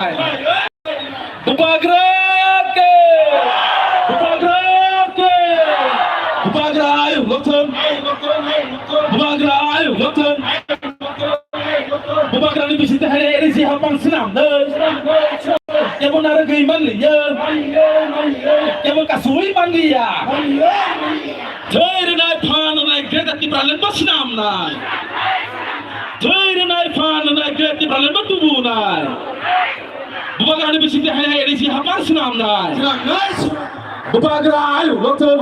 Bubagrake, Bubagrake, Bubagrayo, Loton, Bubagrayo, Loton, Bubagrani bisita hari ini siapa senam deh, yang mau narik iman liya, yang mau kasui iman liya, jadi naik pan naik kereta di peralatan bus senam naik, jadi naik pan naik kereta di peralatan tubuh naik. Bubagrani bisita hari ini siapa senam naik, Bubagrayo, Loton,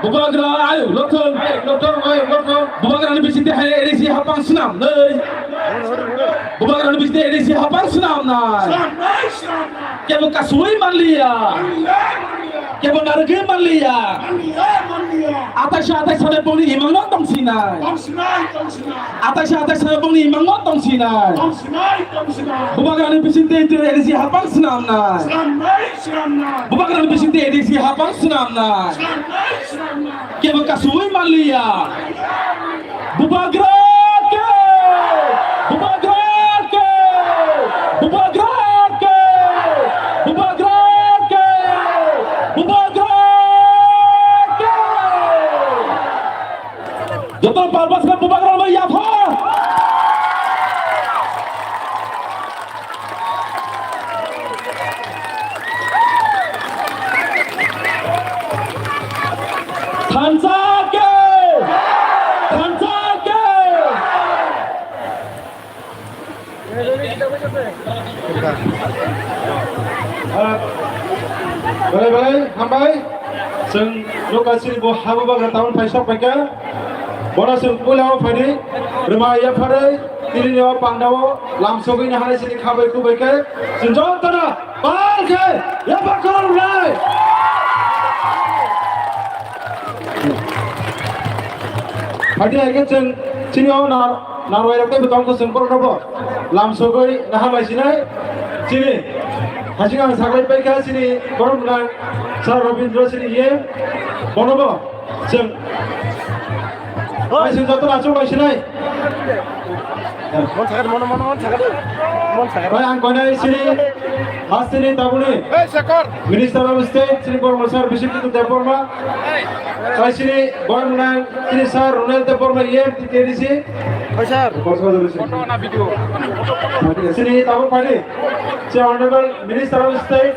Bubagrayo, Loton, Bubagrani bisita hari ini siapa senam deh. Bubagrani bisita hari ini siapa senam naik, yang mau kasui iman liya. Yang benar ke Malia, atas sana pun imam nonton sini, atas sana pun imam nonton sini, Bubagrani bisita itu edisi apa senam naik, Bubagrani bisita edisi apa senam naik, yang bekas suwi Malia, Bubagrake, Bubagrake, Bubagrake, Bubagrake. Jodoh palpas kan Bubagrani Mayafa. Tansake, Tansake. Boleh, hambai. Seng lokasi bu habu bagra tahun paisok mereka. Bona seng pulau fadi, remaya fadi, diri nyawa pandawo, lamsogi nahari sini kabai kubai ke, senjol tanah, bal ke, ya bakal mulai. Fadi lagi seng sini awak narwai rakte betong ko sengkor kabo, lamsogi nahamai sini, hasilnya sagai baik ke sini, korom mulai, Sar Rabindra sini ye, bonobo, seng. Masih satu langsung masih naik. Mon sakit. Bayang kona sini, hasini tabuni. Minister of State sini Bormasar Bishop itu Deporma. Saya sini Borman sini Sar Ronald Deporma ye di TDC. Sir. Sini tabu padi. Si Honorable Minister of State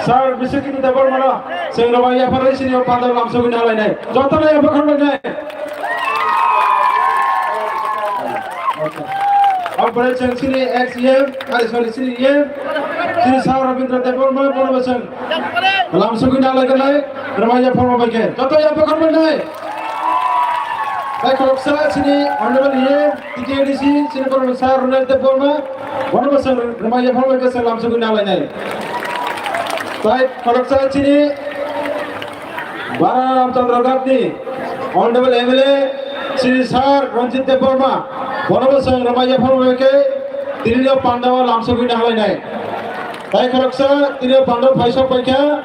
Sar Bishop itu Deporma. Sehingga bayar pada sini orang pandai langsung guna lainnya. Contohnya yang berkorban lain. अब बड़े चंग सिनी XM sorry सिनी ये सिनी सार रविंद्र देवर में बोलो बचन लाम सुगी ना लगे लाए रमाया फॉर्म बके तो यहाँ पर कौन बनाए एक लोग सार सिनी ऑनरेबल ये TTDC सिनी बोलो सार रविंद्र देवर में बोलो बचन रमाया फॉर्म बके से लाम सुगी ना लगे तो एक लोग सार सिनी बारा रामचंद्र गांधी ऑनरेबल MLA सिनी सार रंजित देवर में Bonobo sang Ramaya Pharmake, Tirio Pandawa Lamsogi Nahalai. Tai Karaksa, Tirio Pandawa Paisa Paka,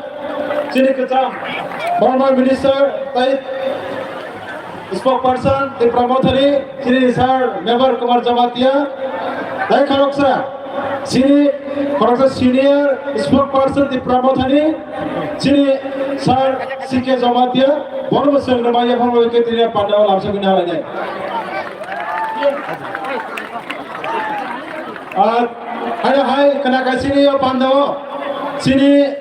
Chinikata, former minister, Tai spokesperson, the promoter, Chini Sir, member Kumar Jamatia, Tai Karaksa, Chini Karaksa senior spokesperson, the promoter, Chini Sir, CK Jamatia, Bonobo sang Ramaya Pharmake, Tirio Pandawa Lamsogi Nahalai. Hai kena sini ya Pandawa sini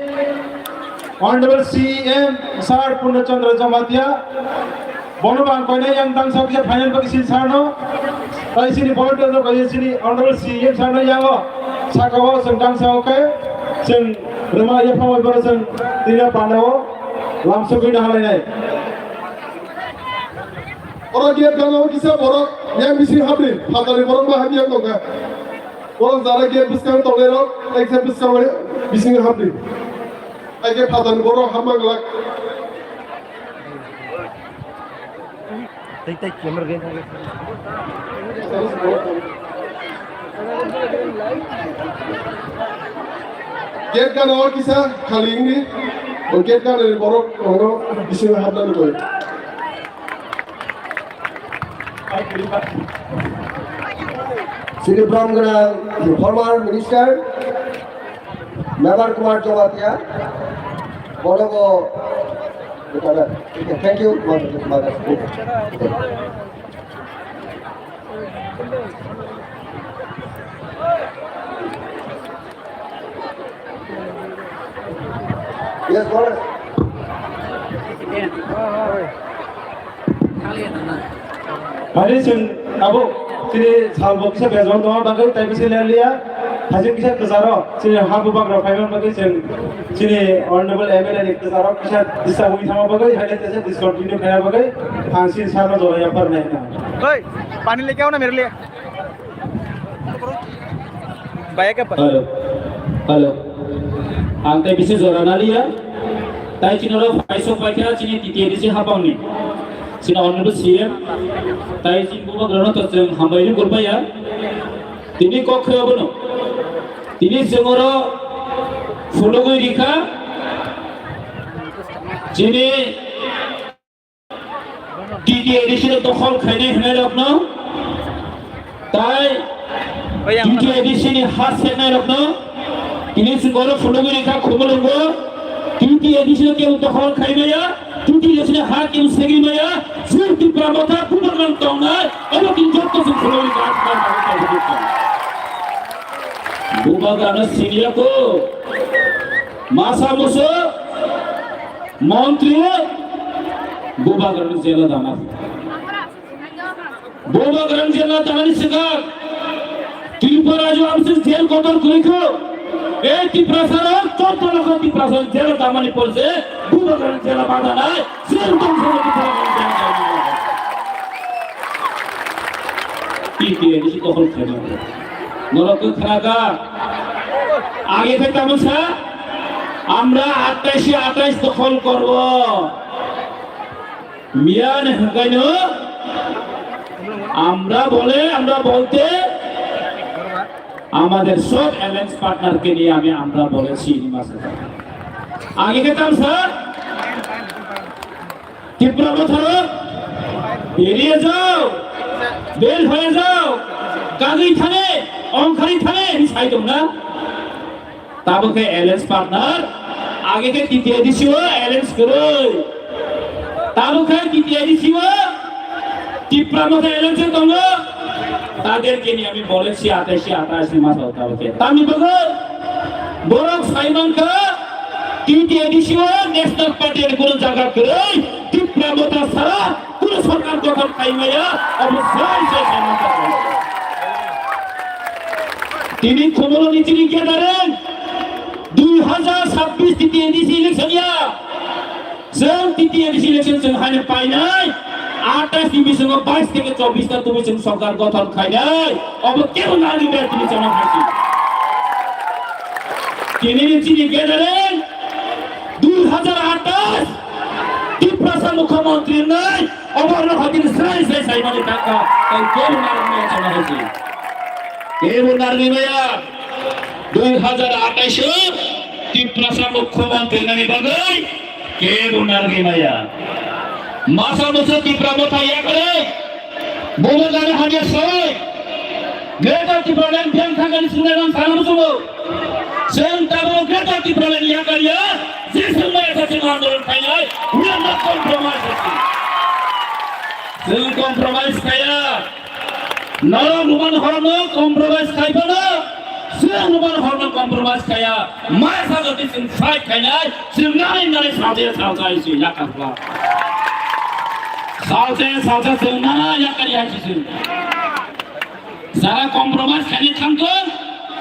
Honorable CM Sar Purnachandra Jamatia bono bang kau ni yang tang sakit final bagi sini sarno tapi sini bono tu bagi sini Honorable CM sarno yang sakawa sengkang saoke seng rumah ya pawai berasan tidak Pandawa langsung kita halai. Orang dia kalau kisah orang yang mesti habis, hadari orang bahagia yang tongga. Orang zara dia biskan tolero, eksen biskan bising habis. Aje hadari orang hamang lak. Take camera game. Get kan orang kisah kali ini, orang get kan orang bising habis tu. Sini Brahmana, the former minister, Navar Kumar Jamatia, Bonobo, thank you. Yes, Boris. Hari जों आबो जेरै सालबो किसा basin दङ बागै ताइ बिसे लेलिया हाजिं किसा कजारो जेरै हाबु बाग्रा फाइगन बागै जों जेरै ऑनरेबल एमएलए नि कजारो किसा दिसा हुई थामा बागै हाले तेसे डिसकंटिन्यू खाया बागै फांसी सानो जोया पर नहीं ना ओए पानी लेके आओ ना मेरे लिए बाया के Halo. Ang tayo bisa zorana liya. Tayo chinoro paisok paikya chini titiya disi hapang ni. Sina honorable CM. Tayo chin buba grano to jeng hambayin gurpaya. Tini kok khayabano. Tini jengoro fulogoi rika. Chini titiya disi dokhol khayne hne rakno. Tayo titiya disi ni hat sekne rakno. Ini segala fulogoi rika khumolongo. Tuti edisi ke utokhol khaimaya, tuti edisi hakim segimaya, surti pramotha pumarman tongna, aba kinjot to fulogoi gat kar. Bubagana senior ko, masa muso, mantri, bubagana jela dana. Bubagana jela dana ni segar. Tripura jo amse jail kotor kuriko. এই টিপ্রাসার চোদ্দ লক্ষ টিপ্রাসার জেলা দামানি পড়ছে বুবাগান জেলা বাধা নাই সেরকম দখল খেলে নরক খেলাকা আগে থেকে আমরা 28 দখল করব মিয়ান হেকাইন আমরা বলতে আমাদের সব অ্যালায়েন্স পার্টনারকে নিয়ে আমরা বলেছি আগে খেতাম স্যার ত্রিপুরা বছর বেরিয়ে যাও বেল হয়ে যাও কাগি থানে অংখারি থানে সাইদম না তাবকে অ্যালায়েন্স পার্টনার আগে কে তৃতীয় দিছিও অ্যালায়েন্স করো তাবকে তৃতীয় দিছিও ত্রিপুরা মধ্যে অ্যালায়েন্স করো তাদেরকে নিয়ে আমি বলেছি 28 মাস হতে হবে আমি বলবো বরং সাইমনকে তৃতীয় দিশিও ন্যাশনাল পার্টির কোন জায়গা করে ত্রিপুরা মতা ছাড়া কোন সরকার গঠন খাইমাইয়া অবশ্যই সেই সাইমনকে তিনি ক্ষমতা নীতি লিখে দাঁড়েন 2026 তৃতীয় দিশি ইলেকশনিয়া जों তৃতীয় দিশি ইলেকশন जों হাইনে পাই নাই 28 ডিভিশন 22 থেকে 24 টা তুমি जों সরকার গঠন খাই নাই অব কেউ না দিবে তুমি জানা খাইছি তিনি চিনি গেলেন 2028 ত্রিপুরা মুখ্যমন্ত্রী নাই অবর্ণ হাতির সাই মানে টাকা তাই কেউ না নিয়ে জানা খাইছি কেউ না নিবে 2028 ত্রিপুরা মুখ্যমন্ত্রী নামি বাগাই কেউ না নিবে masa musuh di Pramoda ya kare, boleh dari hadiah soy, mereka di Pramoda yang kagak disunai dalam salam musuh, sentamu mereka di Pramoda ya kare ya, sesuai saja ngandung kaya, udah nak kompromis kaya, nalar rumah horno kompromis kaya mana, rumah horno kompromis kaya, masa jadi sensai kaya, senai sahaja isi lakar. South से ना या करिया किसी सारा compromise खाने थांगो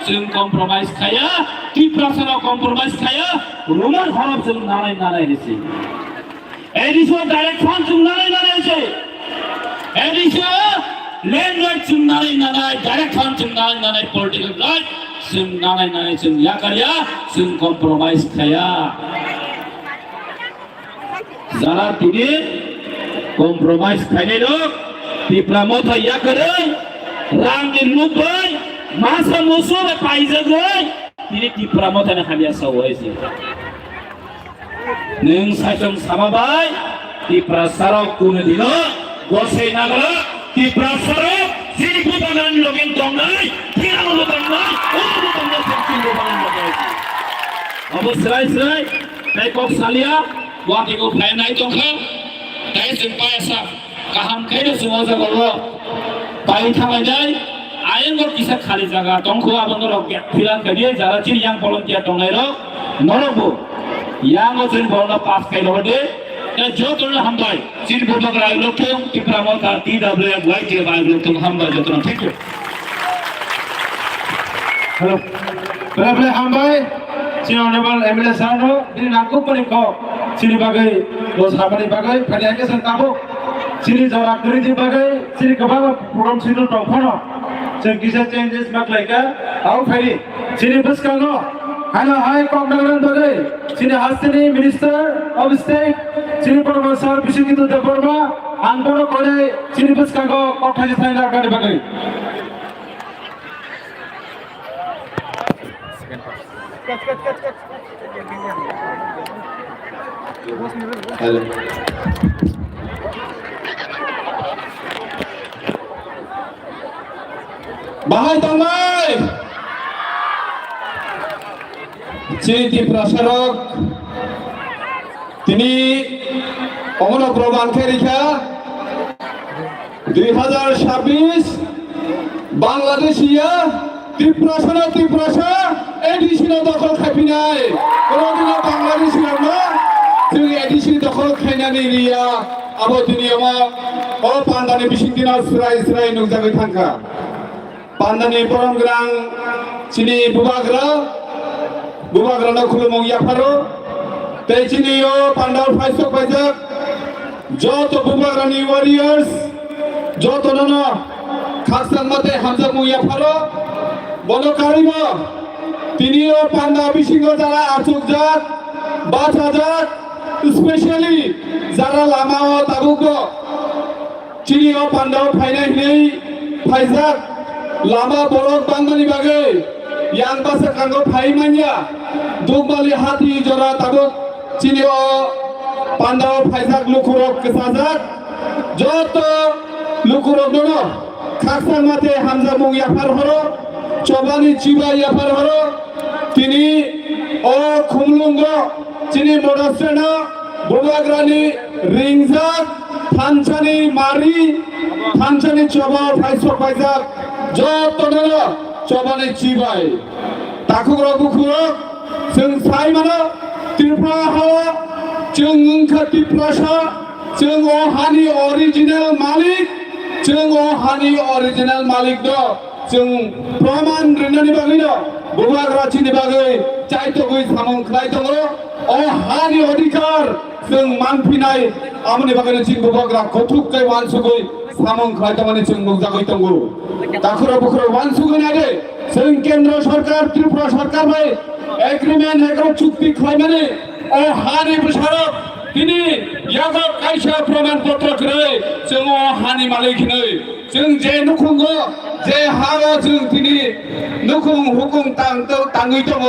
जों compromise खाया टिप्रासाराव compromise खाया रोमान हरफ जों नाराय रेसे एडिसो डाइरेक्ट फंड जों नाराय रेसे एडिसो लैंड राइट जों नाराय डाइरेक्ट फंड जों नाराय पॉलिटिकल राइट जों नाराय जों या करिया जों कॉम्प्रोमाइज खाया जरा तिनी compromise खाने लोग टिप्रा मोथा या करे राम निर्मुख भाई मासा मुसो में पाइज़ गए ini diperamatan hanya sawai sih. Neng sajong sama baik di prasarok kuno dino, gosei nagara di prasarok Sini bubagan login tongnai, tirang bubagan, bubagan seksi bubagan login. Abu serai, naik kok salia, buat ikut plan naik tongka, naik sampai asa, kaham kaya semua jago, bayi tangan jai, ayam kok kisah kali jaga, tongko abang orang bilang ke dia, jaga ciri yang volunteer tongai lo, nolobu, yang ojen bola pas kaya lo deh. Jodoh hambai, ciri budak rai lokong, tipramal karti double white dia baik lokong hambai jodoh. Thank you. Hello. Berapa hambai? Sini honorable MLA Sarno, ini aku paling kau. Sini bagai, los hambai bagai, pada aja sentabu. Sini jarak dari di bagai, sini ke bawah program sini tongkono. Sini kisah changes mak lagi, aku kiri. Sini bus kano. Hello, hi, Congressman bagai. Sini Hasini Minister of State. Sini Profesor Bishikitu Deborma. Angkoro kore, sini bus kano. Kau kaji saya nak kali bagai. Hello. Bahai Tamai. Ciri Prasarok. Tini Omono Proban Kerika 2026 Bangladesia Tiprasa edisi dokol kapinai. Kalau kita Bangladesia mah, jadi edisi dokol kainani dia. Abo dunia mah, oh pandane bising dina serai nuk jaga tangka. Pandane porong gerang sini bubagra nak kulumong yaparo. Tei sini yo pandal faisok pajak. Joto bubagra ni warriors, joto nono khasang mate hamzak mong yaparo. বলো কারিমা তিনিও পান্ডা বিশিঙ্গ যারা আচুক যাক বাছা যাক specially যারা লামাও তাবুক চিনিও পান্ডাও ফাইনাই নেই ফাইজাক লামা বড়ক বাঙ্গানি বাগে ইয়াং বাসা কাঙ্গো ফাইমানিয়া দুগমালি হাতি জরা তাবুক চিনিও পান্ডাও ফাইজাক লুকুরক কেসাজাক যত লুকুরক দনো খাকসাং মাতে হামজা মুং ইয়াফার হরো Cobani ciba ya parharo tini o khumlungo chini modasena bobagrani ringzak thanchani mari thanchani choba faisok faizak jotodelo cobani cibai takugro bukhuro जों साइ मानो त्रिपुरा हावा जों उनखा त्रिपुरासा जों ओ हानि अरिजिनेल मालिक जों ओ हानि अरिजिनेल मालिक दो जों प्रमाण रिनानि बागै दो बुबाग्राचिनि बागै चाइतो गई सामं खलाय दङ ओ हानि अधिकार जों मानफिनाय आमनि बागै जों बुबाग्रा कथुक कै वानसुगै सामं खलाय दङनि जों मुगजागै दङ दाखुरा बुखुरा वानसुगै नादे जों केन्द्र सरकार त्रिपुरा सरकार बाय एग्रीमेंट हेग्रो चुक्ति खलायनानै ओ हानि बिसारक তিনি ইয়াগো কাইসা প্রমাণপত্র করে जों ओ हानि मालिकनै जों जे नुखुंग जे हावा जों তিনি नुखुं हुकुं ताङै दङ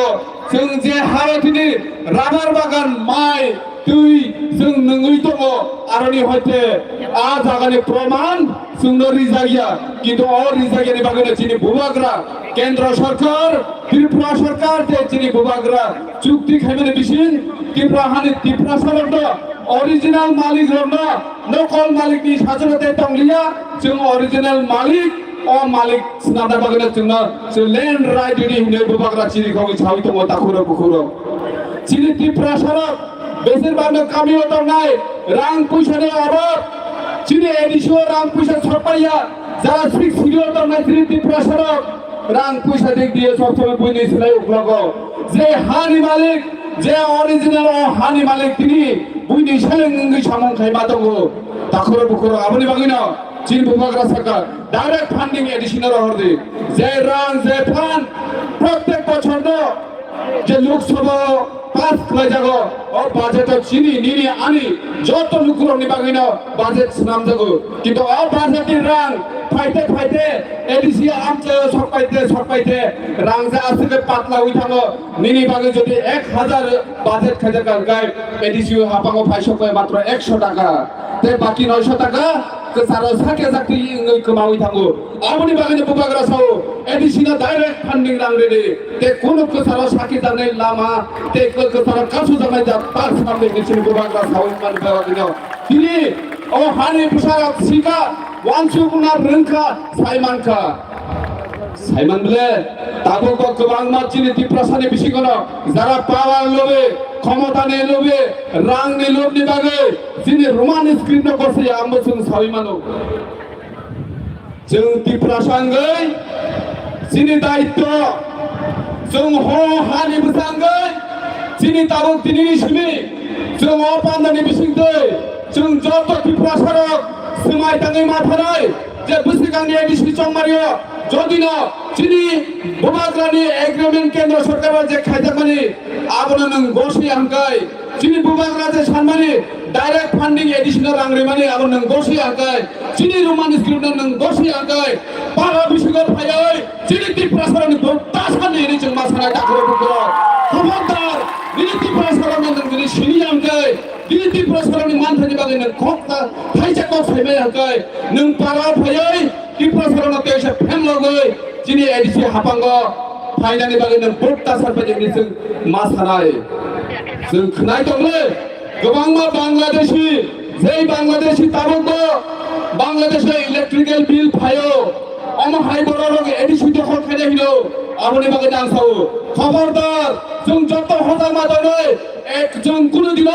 जों जे हावा তিনি राबार बागान माइ दै जों नङै दङ आरोनि हयते आ जागानि प्रमाण जोंनो रिजागिया किन्तु अ रिजागियानि बागैनो তিনি बुबाग्रा केन्द्र सरकार त्रिपुरा सरकार जे তিনি बुबाग्रा चुक्ति खायमानि बिसिन त्रिपुरा हानि त्रिपुरा सरकार original malik rona nokol malik ni sajrote tongliya जों original malik o malik snada bagana जोंना जों land right ni hine bubagra chiri khoi chawi to takuro bukhuro chiri Tripura सरक बेसेर बानो कामी होतो नाय रां पुइसानि अभाब chiri edisio रां पुइसा छपाया जारा सिक्स हिरो तो नाय chiri त्रिपुरा सरक रां पुइसा देख दिए सब समय बुइनि सिलाय उग्लगो जे हानि मालिक जे original o हानि मालिक तिनी बुइनि सेलेंगै सामं खायमा दङ दाखुरो बुखुरो आबनि बागैनो चीन बुबाग्रा सरकार डाइरेक्ट फान्डिं एडिशनाल हरदि जे रां जे फान्ड प्रत्येक बछरनो जे लोकसभा पास खालाय जागो ओ बाजेटआव चिनि निनि आनि जत लुकुरनि बागैनो बाजेट नाम जागो किन्तु ओ बाजेटनि रां फाइते फाइते एडिसिया आमचे सकपाइते रां जा आसके पातला होई थाङो निनि बागै जदि 1000 बाजेट खायजा गाय एडिसिया हापाङो फाइसक मात्र 100 टाका ते बाकी 900 टाका kesara sakya sakti ingai kemawi tanggo amoni bagani bubagra sao edisina direct funding rangrede te kono kesara sakya janai lama te kesara kasu janai ja tar samne nisini bubagra sao man bagino tini o hani pusara sika wansu kuna rengka saimanka Saiman বলে তাবো গোবাং মাছিনি টিপ্রাসানে বেশি কোন যারা পাওয়ার লোভে ক্ষমতা নিয়ে লোভে রাং নিয়ে লোভ নিবাগে যিনি রোমান স্ক্রিন করছে আমবসুন সাইমানো जों টিপ্রাসাঙ্গै যিনি দায়িত্ব जों হ হানি বুসাঙ্গै যিনি তাবো তিনি সিমি जों অপান্দানি বিসিংदै जों যত টিপ্রাসারক সিমাই তাঙ্গै মাথারাই যে বুসিগাंनि এডিসি চংমারিও যদি না চিনি বুবাগ্রানি এগ্রিমেন্ট কেন্দ্র সরকারের যে খাইতামানি আবনা নং গসি হাঙ্কাই চিনি বুবাগ্রা যে সানমানি ডাইরেক্ট ফান্ডিং এডিশনাল রাংরিমানি আবনা নং গসি হাঙ্কাই চিনি রোমান স্ক্রিপ্ট নং গসি হাঙ্কাই পারা বিশুগর ফায়াই চিনি টিপ্রাসারনি তাসানি নি जों मासाना दाखरो बुगो खबरदार बिनि टिप्रासारनि नों बिनि सिनि हांकाय बिनि टिप्रासारनि मानथानि बागै नों खक्ता थाइजाखौ साइबाय हांकाय नों पारा फायाय टिप्रासारनि तेसे फेमलगै जिनि एडिसि हापांगो फाइनानि बागै नों बोट्टा सारबायनि जों मासानाय जों खोनाय दंलै गोबां मा बांलादेशी जै बांलादेशी ताबगो बांलादेशे इलेक्ट्रिकल बिल फायो अम हाइबररग एडिसि दखल खायनाय हिनो আমনি বাগে দাঁসাও খবরদার जों যত হজা মাদনে এক जों কোন দিন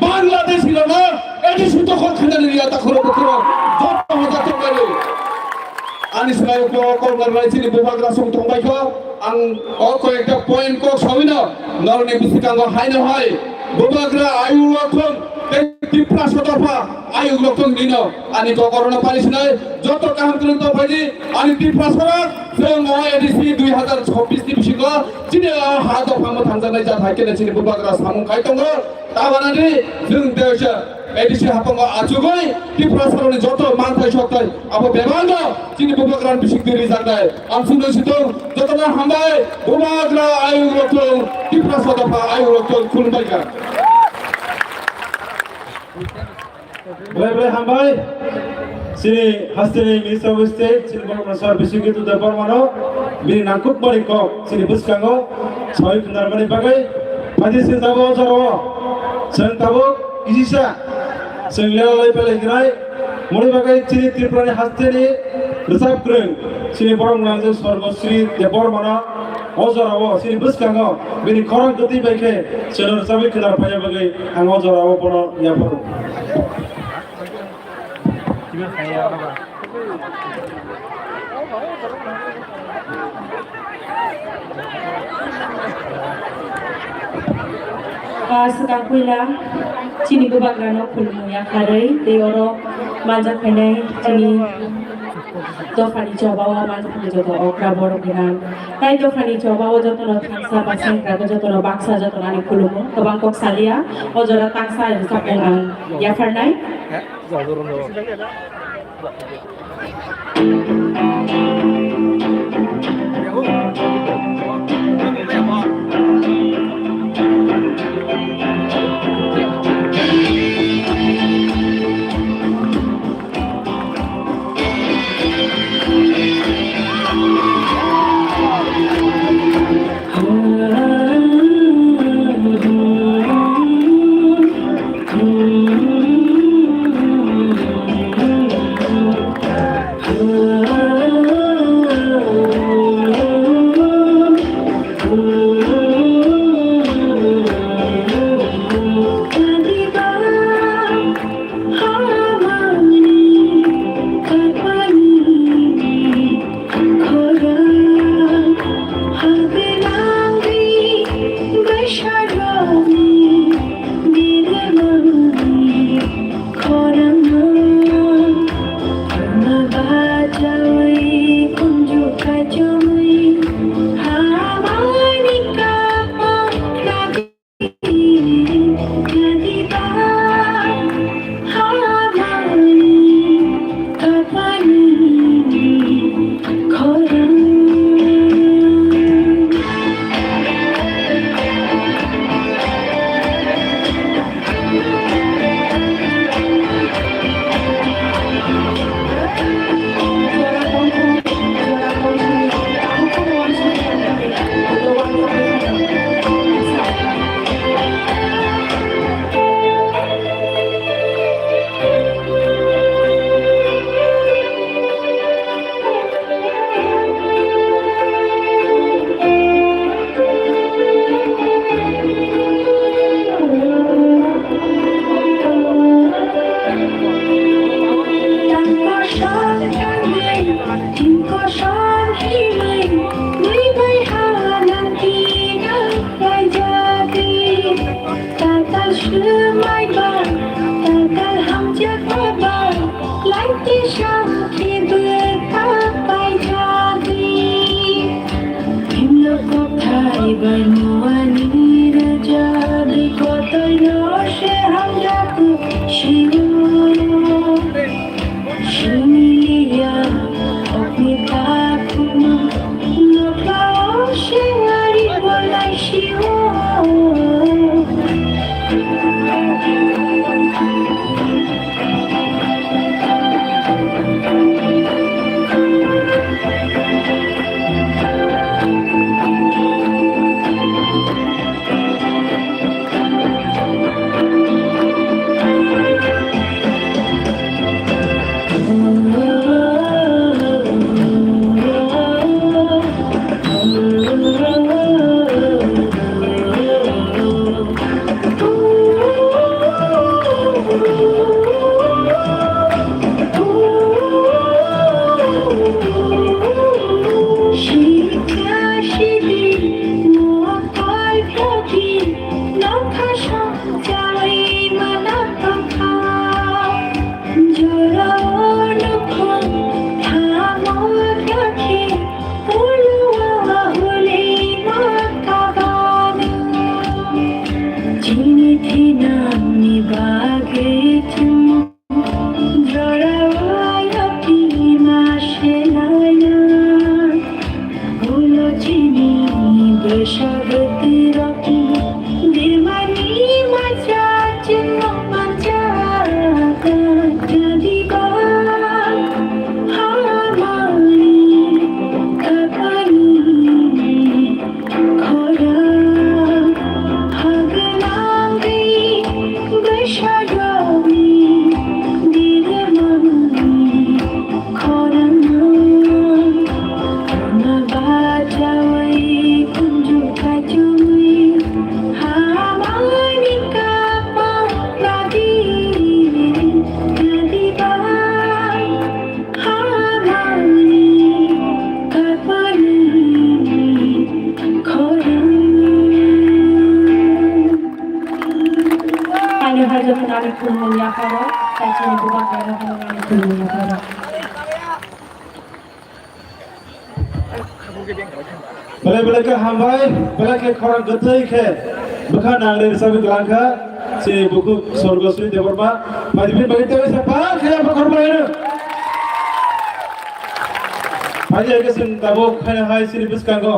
বাংলাদেশ ছিল না এডিসি দখল খায়নানি রিয়া তাখরো বকরো যত হজা তঙ্গালে आंनि सिगाङाव कलकार रायजोनि बुबाग्रा सं थांबायखौ आं कयेकटा पइन्ट को सबिनो नरनि बिसिगाङाव हायनो हाय बुबाग्रा आयु रकम टिप्रा सदफा आयु रकम दिनो आनि गगरनो पालिसनाय যত কাম করুন তো ভাইজি आनि टिप्रा सदक जों एडिसि 2026 नि बिसिङाव जिनि हा दफामो थांजानाय जाथायकेने जिनि बुबाग्रा सामुं खायतंगो ताबानानि जों देशा एडिसि हापांगो आजुगै टिप्रासारनि যত मानथाय सकथाय आबो बेबांगो जिनि बुबाग्रान बिसिंदि जानाय आं सुनो सिदों जतना हामबाय बुबाग्रा आयु रकम टिप्रा सदफा आयु रकम खुलबायगा Bye hambai sini hastini Minister of State sini Bangla Sar Bisugi tu dapat mana bini nangkut balik kok sini bus kanggo soal benar balik bagai mati sini tahu jaro sen tahu isisa sen lelai balik gerai mulai bagai sini Tripurani hastini resap kering sini borong langsung sorgo sini dapur mana ojarawo sini bus kanggo bini korang geti bagai sini resap kenar payah bagai ang ojarawo pono ya pono sekarang kuila cini bubagrano kulmu ya karai teoro manja kene cini dofani jabawa manja kene joto okra boro kinan tai dofani jabawa joto no tangsa pasang kago joto no baksa joto nani kulmu kebang kok salia ojora tangsa sapungan ya farnai Manuanir jadi kotoyo sehamjaku shiwo Shimiya okitaku nopao shingari bolai shiwo Bela-bela ke hambai, bela ke korang getai ke bukan nanglir sampai gelangka si buku sorgosui deborba majibin bagi tewe siapa kaya apa korban ini aja ke sin tabok hanya hai sini buskan ko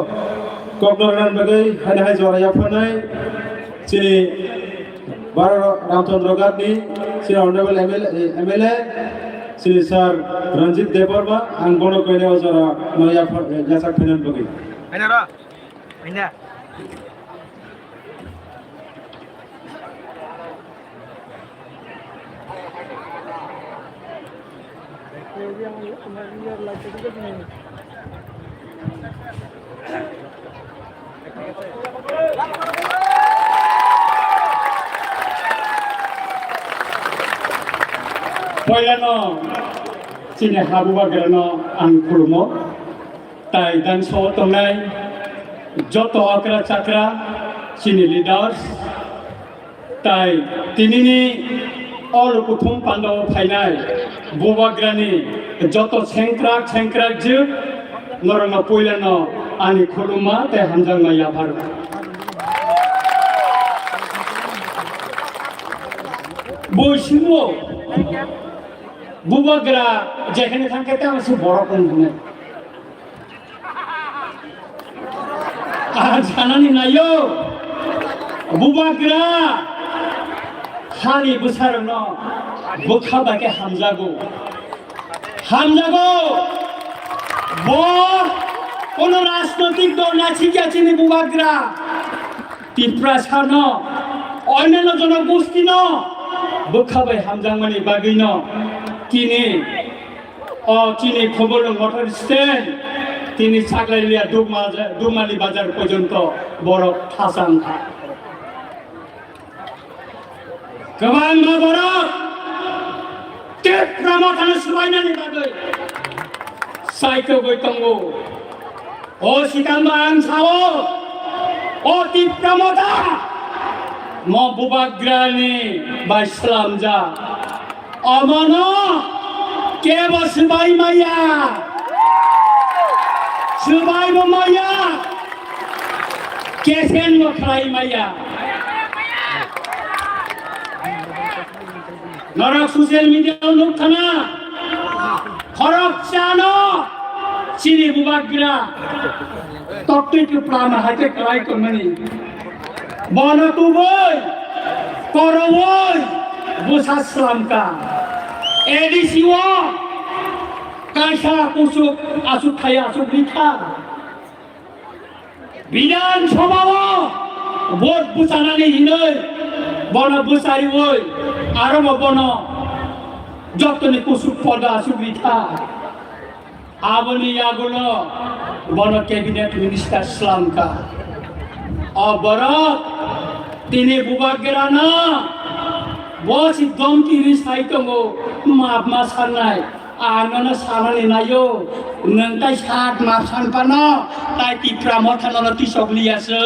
koknoran bagai hanya hai juara yafanai sini baru Ramchandra Rogat ni sini honorable MLA sini Sir Ranjit Deborba anggono kene juara maya jasa kenan bagai Aina ra. Aina. Poilano sini habuba gerano ang kurmo tai dan so tongai joto akra chakra sini leaders tai tinini all kuthum pando phainai bobagrani joto sengkrak ju norama poilano ani khuluma te hamjang ma yafar boisimo bobagra jekhane thanke ta asu boro kon জানানি নাইও বুবাগ্রা হানি বুসারন বুখাবাকে হামজাগো ব কোন রাজনৈতিক দল না ছিকিয়াছিনি বুবাগ্রা তিপ্রাসান অন্যান্য জনগোষ্ঠী ন বুখাবাই হামজাংমানি বাগৈ ন কিনে খবর মোটর স্ট্যান্ড তিনি সাগলাইলিয়া দুমালি বাজার পর্যন্ত বড় ঠাসান গোবাং মা বড় তীব্রমতানো সুবাইনানি বাগৈ সাইকো গৈতঙ্গো ও সিকাম্বা আং সাও ও তীব্রমতা ম বুবাগ্রানি বাইসলাম যা অমন কে বসবাই মাইয়া Survival Maya Kesen mo khlai maya. Norak social media nuk thana. Khorok chano. Chini bubagira. Tokti tu plama hate khlai komani. Bono tu boy. Koro boy. Busa slamka. Edisi wo. Kaisa kusuk asuk thaya asuk litha. Bidan sobawa bot busanani hinoi bono busari woi aro bono jotoni kusuk poda subitha aboni yagulo bono cabinet minister slamka abarat tini bubagerana bosi domki risaitongo maaf masanai Angana sanani nayo nengkai saat maafsan pano tai tipra motan nono tisok liase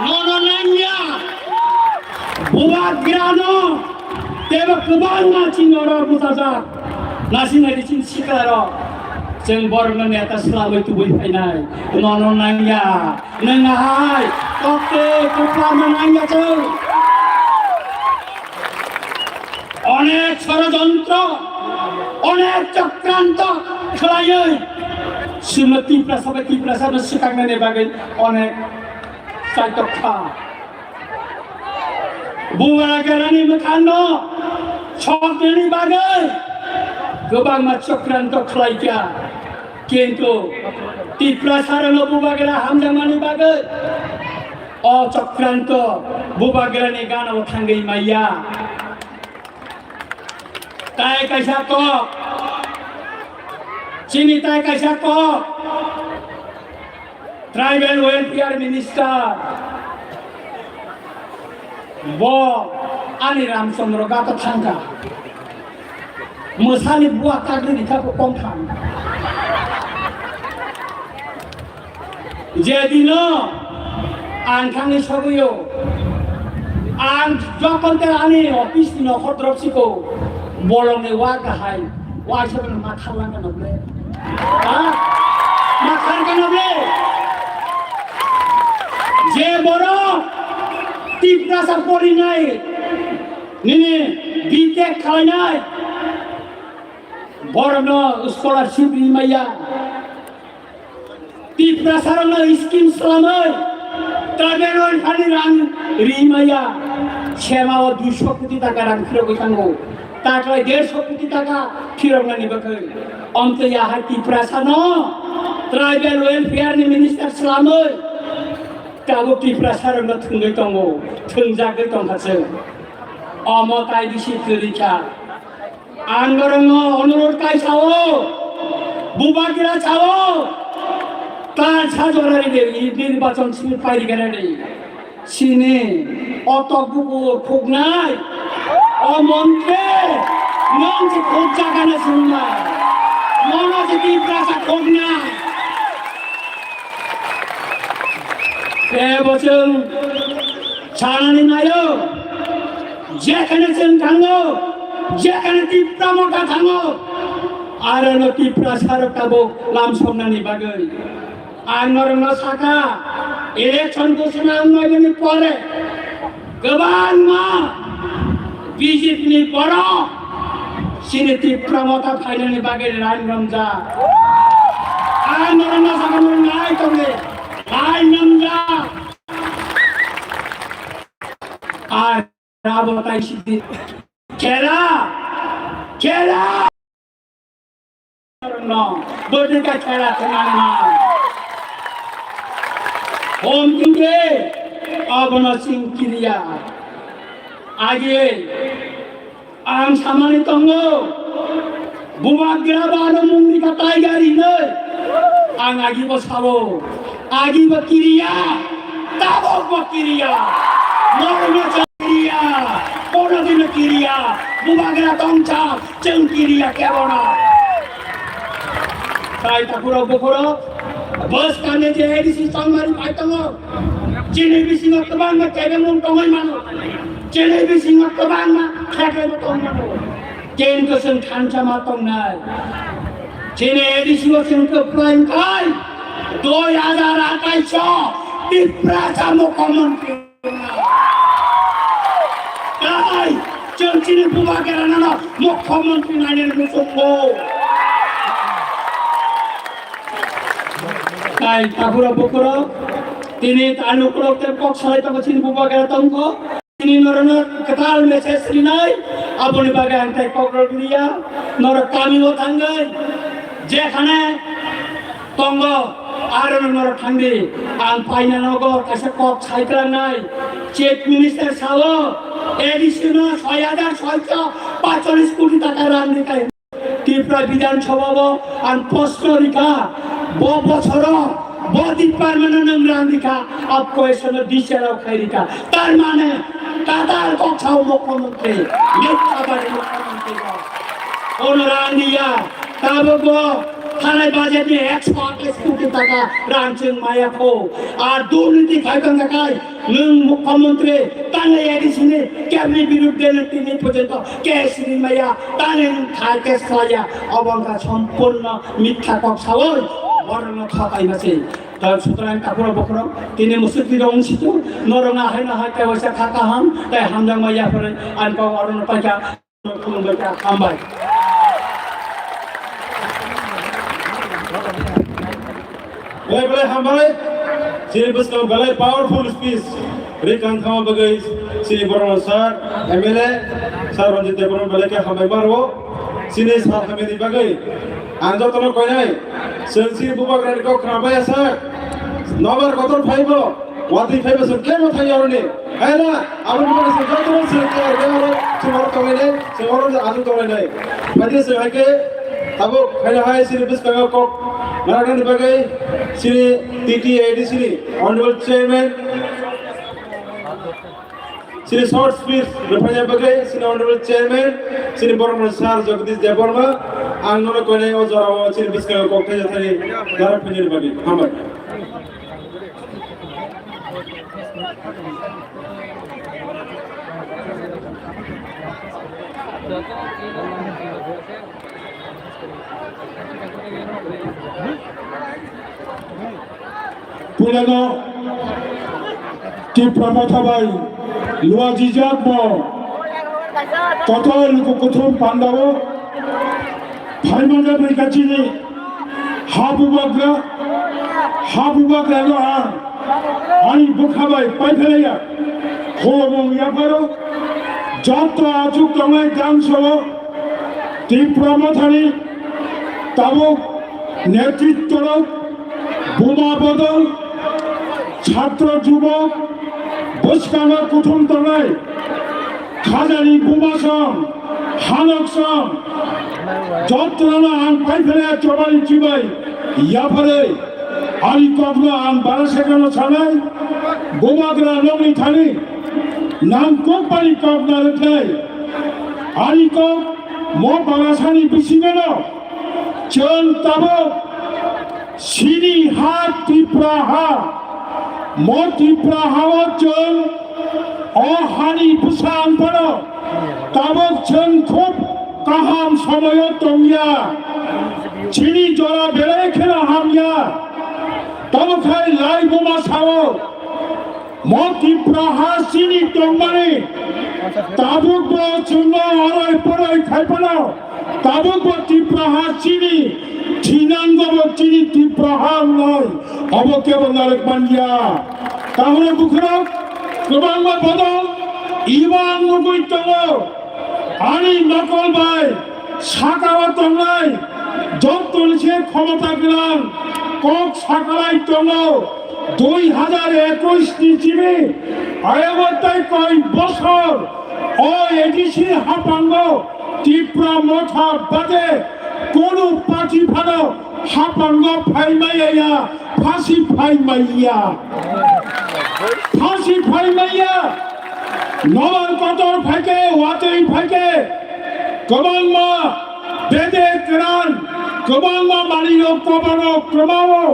nono nanya buat grano teba kebang ngacin orang busaza nasi nari cin sikaro jeng borngan di atas selalu itu berpainai nono nanya nengahai oke kepala nanya ceng অনেক ষড়যন্ত্র অনেক চক্রান্ত খেলায় শ্রীমতী প্রসাদ শিকাঙ্গনের বাগে অনেক চাইতক্ষা বুয়া গেরানি মেখান্ন ছকনি বাগে গোবাং মা চক্রান্ত খেলাইকা কিন্তু তীপ্রাসারণ বুবাগেরা হামজামানি বাগে অচক্রান্ত বুবাগেরানি গান থাঙ্গই মাইয়া Tai kaisa ko Chini tai kaisa ko Tribal Welfare Minister Bo Ani Ramchandra Gata Thangka Musani buat tagli di tapu kongkang Jadi no Angkangi sabuyo Ang jokon terani office di no khotropsiko bolong ni warga hai wah sebenarnya makan kan boleh makan kan boleh je boro tipra sapori nai nini bitek khalai nai borno scholarship rimaya tipra sarana scheme salamai taderon khani rang rimaya chema o 200 কোটি টাকা রাং ফিরো গইতাঙ্গো তাকলাই 150 কোটি টাকা ফিরংনা নিবাকই অন্তে ইয়াহা টিপ্রাসানো tribal welfare नि minister सलामै काबो टिप्रासारंग थुंगै दंगो थुंजागै दंखासो अमो कायदिसि तरिका आंगरंग अनुरोध कायसाओ बुबागिरा चाओ तार साजरारि देवि निर्वाचन सिनि पाइरिगारानि सिनि अतगुबो ठगनाय অমন্ত্রে মঞ্চে খোঁজ জাগানো শুনলা মনোজে তীব্রাসা খোঁজ না এবছর ছাড়ানি নাইও যেখানে চেন থাঙ্গো যেখানে তীব্রা মোটা থাঙ্গো আর তীব্রা সারক কাবো লাম সমনানি বাগৈ আঙ্গরঙ্গ শাখা ইলেকশন ঘোষণা নয়দিন পরে গোবাং মা BJP ni boro sini tipramota finally bagai lain ramja anak sama mengai tole lain ramja rabotai sidi kera no berdeka kera kenana om tingge abona singkiria आगे आम सामान्य तंगो बुबाग्रा बानो मुंगी का टाइगरी ने आंग आगे बसावो आगे बकिरिया ताबो बकिरिया नॉर्मल किरिया कोना दिन किरिया बुबाग्रा तंचा चंकिरिया क्या बना काय ताकुरो बकोरो बस काने जे एडीसी संगमारी पाइतंगो जिने बिसिंग तबान में केबे मुंग तंगै मानो Celebi singa kebang na, kaya mo tong nano. Ken ko sen kanca matong na. Sini edisi musim keperangkai 2028 di Prajamu Komentri. Kai, jeung sini pembagianana Mukhyamentri nanin musumbo. Kai Tahura Bukuro, tini Tanukuro Tepok Salita Sini pembagian tongko. Ini norana ketal message rinai, apuni bagian Tepok dia, nor kami lo tanggai. যেখানে তঙ্গ আর নর ঠান্ডি আন পাইনা নগর কাছে cock cycle নাই chief minister সাল addition 6645 কোটি টাকা run দিকায় Tripura বিধানসভা আন প্রশ্ন রিকা বছর ডিপার্টমেন্ট রান দিকা আপ কোয়েশন দিশার খাইরিকা তার মানে কাদার কথাও মুখ্যমন্ত্রী মিথ্যাবাদী মুখ্যমন্ত্রী ওনারান দিয়া তাবগো থানায় বাজেটে 128 কোটি টাকা রানছেন মায়াকো আর দুর্নীতি খাইতেন দেখায় মুখ্যমন্ত্রী তাহলে এডিশনে কেমনি বিরুদ্ধে তিনি পর্যন্ত কেসরি মায়া তাহলে খাইতে সাজা অবঙ্কা সম্পূর্ণ মিথ্যা কথাও বর্ণ ঠকাইছে তার সুতরাং কাপড় বকর তিনি মুসলিম অংশিত নরনা হয় না হয় কেবসা খাকা হাম তাই হামজাং মাইয়া করে আনক অরণ পাইকা খুলুঙ্গা খাম্বাই Boleh hambai, sini bus kau galai powerful speech. Rekan kau bagai sini Borno Sar, MLA, Sar Ranjit Deborn balai ke hambai baru, sini Sar kami di bagai. Anjau tono kau nai, sensi bubak rani kau kerabai asar, nomor kotor faibo, wati faibo sekian mau tanya orang ni. Ayana, abang bukan sekian tu sekian orang semua kau ini, semua orang adu kau ini. Macam sekian ke, tahu kaya hai sini bus kau Marathon bagai sini TTAD sini Honorable Chairman sini short speech berpanjang bagai sini Honorable Chairman sini Borno Sar Jagdish Deborma anggono kone o jarawa sini biskay kokte jathari darap penjiri bagai hamad Pulano ti pramathabai luwa jijak mo kotol ko kothom pandavo bhaimanja brikachini habubagra lo ani bukhabai paithalaya khobong yaparo jatra ajuk tongai damso ti pramathani tabo নেতৃত্বর বোমা বদল ছাত্র যুবক বৈষ্ণব কুঠুম তলায় খাজানি বোমাসম হানকসম যন্ত্রণা আন পাইফেলে চবাই চিবাই ইয়াফারে আলি কগলো আন বারা শেখানো ছানাই বোমাগরা Nomi Thani নাম কোম্পানি কগনা রেখে আলি কক মো বাগাসানি বিসিমেন চল তাবো Sini hati praha, moti praha wajon, oh hani pusang pano, tabok chen khub kaham samayo tongya, sini jora bere khela hamya, tabok hai lai boma sao, moti praha sini tongmane, tabok bo chungo arai parai khai pano, tabok bo ti praha sini. Chinango chini ti prahang noi abo kebal narek bandia tahule bukhro kebangma bodol iwan nugui tongo ani nakol bai sakawa tonglai jontol se ক্ষমতা গেলাম cock সাকালাই tongo 2021 নিচিবে আয়াবতাই কই বছর ও ADC হাপাঙ্গ Tripura মঠা বাদে কোন party ভালো হাপাঙ্গ ফাইমাইয়া ফাঁসি ফাইমাইয়া নবার কতর ফাইকে ওয়াতেই ফাইকে কবাংমা বেদে Keran কবাংমা Mario কবানো ক্রমাও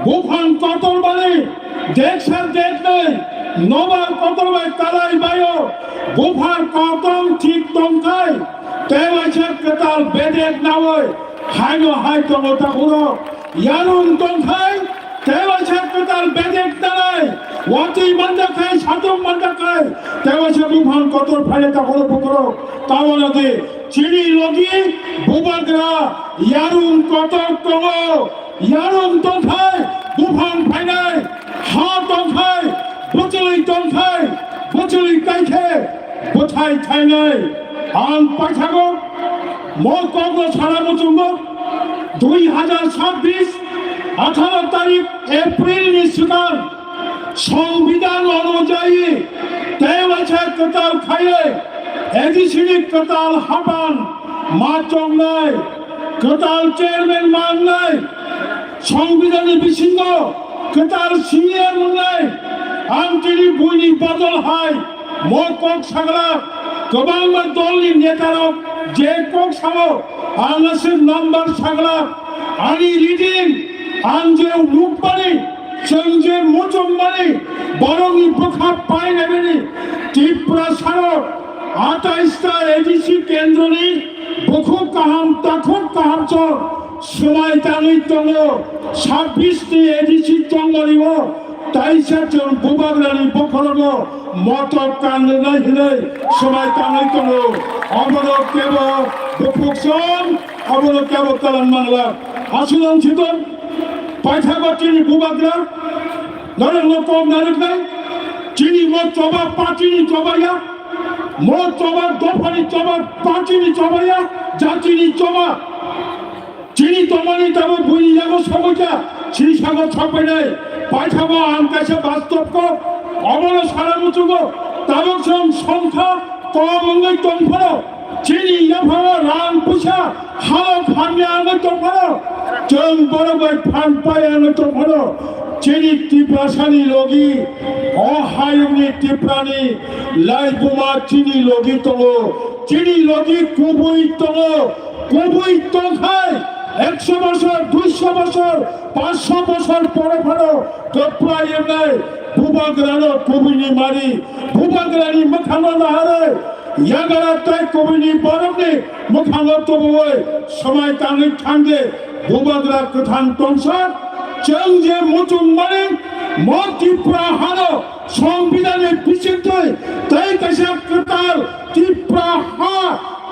বুফান কতর বানে দেখছার দেখ নাই নবার কতর বাই তালাই বায়ো বুফার কতং ঠিক তংকাই তেওয়াছে কেতাল বেদে নাওয় হাইনো হাই তঙ্গ তাকুরো ইয়ারুন তংখাই তেবাসা কতাল বেদেক তালাই ওয়াতি মান্দাখাই সাতম মান্দাখাই তেবাসা বুফান কতর ফাইলে তাকুরো পুকুরো তাওয়ালাতে চিনি লগি বুবাগরা ইয়ারুন কতর তঙ্গ ইয়ারুন তংখাই বুফান ফাইনাই হা তংখাই বচলি তংখাই বচলি কাইখে বোঝাই থাইনাই আন পাঠাগো মকগ্র সারা মুচুঙ্গ 2026 18 তারিখ এপ্রিল নিশ্চিতান সংবিধান অনুযায়ী তেবাসা কতাল খাইলে এদিসিনি কতাল হাবান মা চংলাই কতাল চেয়ারম্যান মান নাই সংবিধানে বিছিন্ন কতাল সিনিয়র নাই আন্তরি বুইনি বদল হয় মকক সাগরা গোবাং দলনি নেতারক যে কক সাগো আনসের নাম্বার সাগরা আনি রিডিং আনজে রূপবাণী সঞ্জে মোচম্বাণী বরংনি প্রখা পায় নেবেনি ত্রিপুরা সারক 28টা এডিসি কেন্দ্রনি বহু কাহাম তাখুক কাহাম চর সময় টানুই তঙ্গ 26টি এডিসি তঙ্গরিব তাইসা জন বুবাগরানি বখরগ মটর কান্দে নাই হিলে সময় টানুই তঙ্গ অবর কেব বফুকসন অবর কেব তালান বাংলা আসুন ছিতন পাইথাগো চিনি বুবাগরা নরেন্দ্র কম নারক নাই চিনি মো চবা পাচিনি চবাইয়া মো চবা দফানি চবা পাচিনি চবাইয়া জাচিনি চবা চিনি তমানি তব বুঝি যাবো সবটা চিনি সাগো ছপে নাই পাইথাগো আম কাছে বাস্তব কর অবল সারা মুচুগ তাবক সংখ্যা কবঙ্গই তম্ফর চিনি ইয়াফাও রান পুষা হাল ফামিয়া আঙ্গ তম্ফর চং বড়বাই ফান পায় আঙ্গ তম্ফর চিনি ত্রিপ্রাসানি লগি অহায়ুনি ত্রিপ্রানি লাই বুমা চিনি লগি তঙ্গ চিনি লগি কুবুই তঙ্গ কুবুই তংখাই 100 বছর 200 বছর 500 বছর পরে পরে কপ্রায় এমনাই বুবাগরানো কবিনি মারি বুবাগরানি মখানো নাহারে ইয়াগারা তাই কবিনি বরমনি মখানো তবুই সময় টানি ঠান্ডে বুবাগরা কথান তংসার চংজে মুচুং মারি মতি প্রাহানো সংবিধানে বিচিত্র তাই কাছে কতাল ত্রিপ্রাহা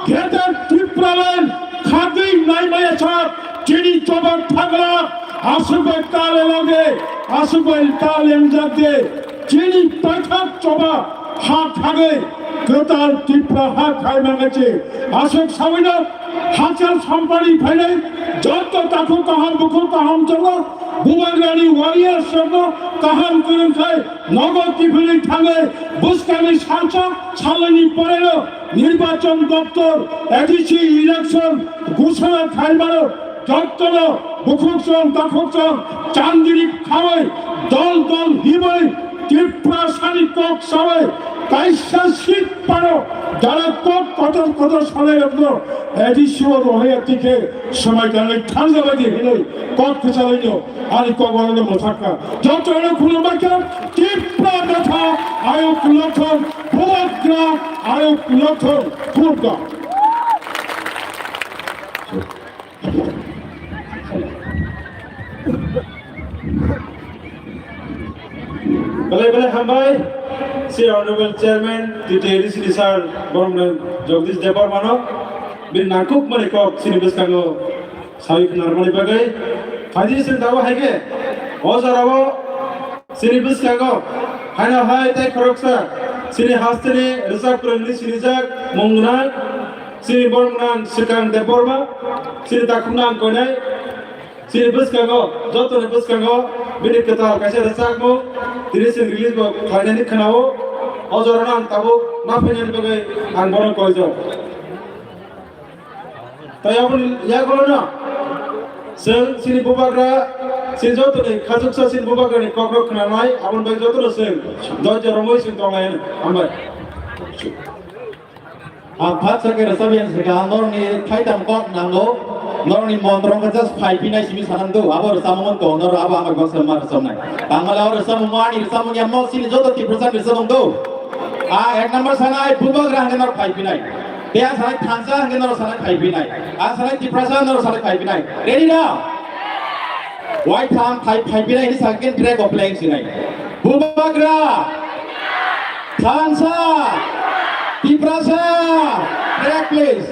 ঘেটার ত্রিপ্রালেন খাদি নাই মায়া ছাপ চিনি চবক থাকলা আসুবে তালে লগে আসুবে তাল এমজাতে চিনি পাইথাক চবা হা খাগে কতাল ত্রিপ্রাহা খাই মাগেছে আসুক সাবিনা হাচার সম্পানি ফাইলে যত তাকু কাহাম বুকু কাহাম চলো বুবাগরানি ওয়ারিয়ার সঙ্গ কাহাম করেন খাই নগদ টিফিনি ঠাঙ্গে বুসকানি সালচা ছালনি পড়েল নির্বাচন দপ্তর এডিসি ইলেকশন ঘোষণা খাইবার দপ্তর বুকুকসন তাকুকসন চান্দিরি খাওয়াই দল দল হিবই ত্রিপ্রাসানি কক সবাই কাইসা শীত পারো যারা কক কদর কদর সালে রাখলো এডিসি ও রহে থেকে সময় টানে ঠান্ডা বাজি হিলে কক চালাইল আর কবরলে মোথাকা যত এর খুলে বাক্য ত্রিপ্রা কথা আয়োগ লক্ষণ বুবাগরা আয়োগ লক্ষণ খুলকা বেলে হামবাই সি অনারেবল চেয়ারম্যান টিটিএডিসি স্যার বরং জগদীশ দেবর মানব বিন নাকুক মানে কক সিনি বিস্কাঙ্গো সাবিক নারমানি বাগাই ফাইজি সিন দাও হাইগে অজারাবো সিনি বিস্কাঙ্গো হাইনা হাই তাই খরকসা সিনি হাস্তেনি রিসার্ভ প্রংলি সিনি জাক মংনান সিনি বরংনান সিকাং দেবরমা সিনি তাকুনান কইনাই সিনি বিস্কাঙ্গো যতনে বিস্কাঙ্গো বিনি কতাল কাছে রিসার্ভ মো তিরিসিন রিলিজ বো খাইনানি খানাও অজরনান তাবো না ফাইনাল বাগাই আং বরং কইজো তাই আপন ইয়া গলো না जों सिनि बुबाग्रा सिनि जतने खाजुकसा सिनि बुबाग्रानि कक्र खोनानाय आबन बाय जतनो जों दज रमै सिं दंलाय आमबाय भात सरकार सबियान सरकार नरनि थाइदाम कक नांगौ नरनि मन्त्रं गजास फाइपिनाय सिमि सानांगौ आबर साममन तो नर आबा आमा गसर मार समनाय बांगला और साममानि सामनिया मसिनि जत 30% समंगौ आ एक नम्बर सानाय बुबाग्रा हांगनार फाइपिनाय Dia salah Tansa ke nor salah kai binai. Salah Tiprasa nor salah kai binai. Ready now? White Tham kai binai ni second track of playing sinai. Bubagra, Tansa, Tiprasa, track please.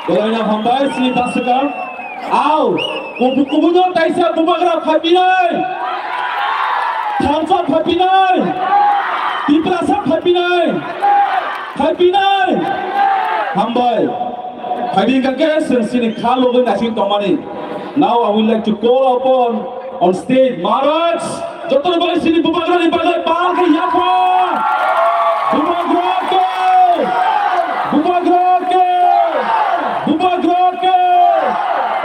Golongan hambai sini dasar. Au, kubu-kubunya taisa bubagra phabinai. Thamsa phabinai. Tiprasa phabinai. Phabinai. Hambai. Phabin kake sini khalogan nasing tomani. Now I would like to call upon on stage Maharaj. Jotor bole sini bubagra ni bagai bal ke yapo. Bubagra ke. Bubagra ke. Bubagra ke.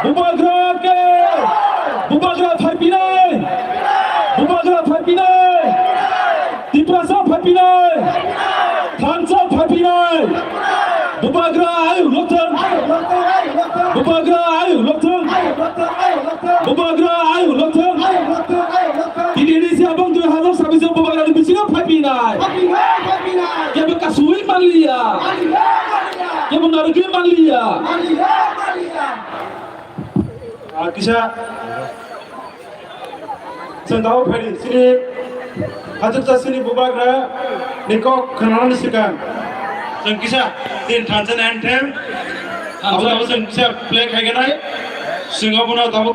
Bubagra ke. Bubagra phabinai. Bubagra phabinai. Tiprasa phabinai. Bubagra ayo lothong. Ini Indonesia bang 2021 bubagra ni bisingan Filipina. Yang kasui Malaysia. Yang menariknya Malaysia. Kisah Sentahu Feli sini Hajat sini bubagra Nikok kenalan sikan Sen kisah Tin Tanzan anthem Apa sen kisah play kaya gana Singapura tahu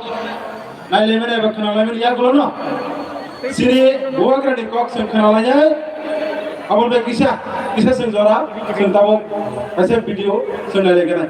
Nai lemon eba kenalan ya gulo no Sini bubagra Nikok sen kenalannya Abang be kisah sen jora sen tahu Asal video sen nai gana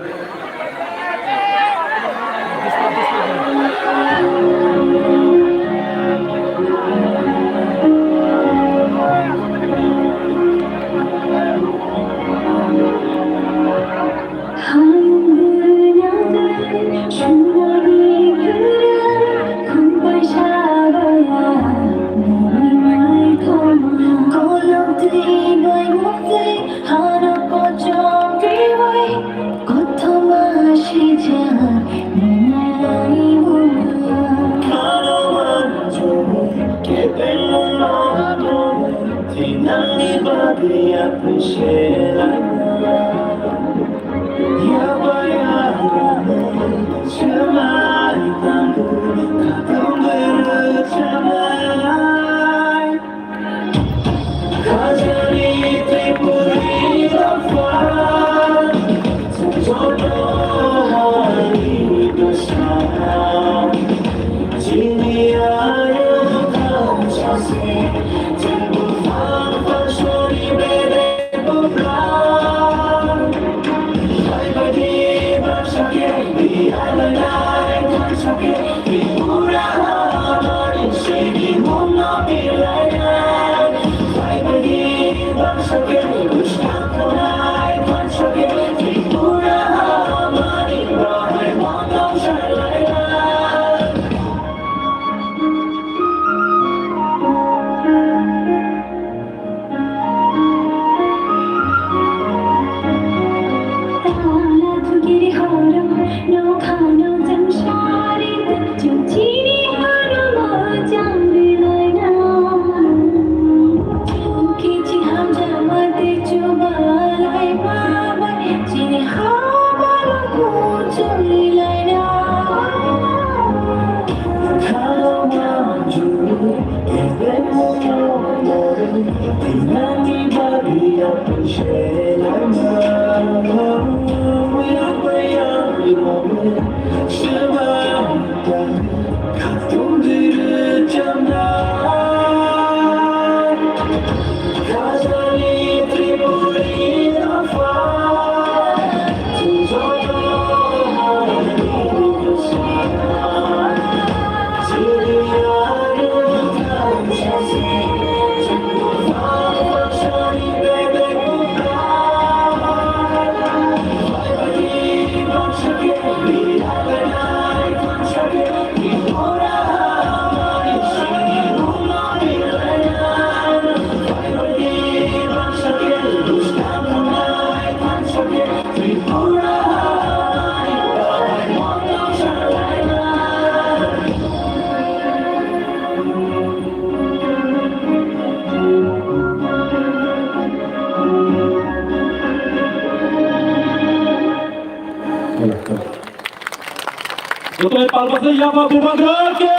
Betul palpasnya ya Pak Bubagra ke,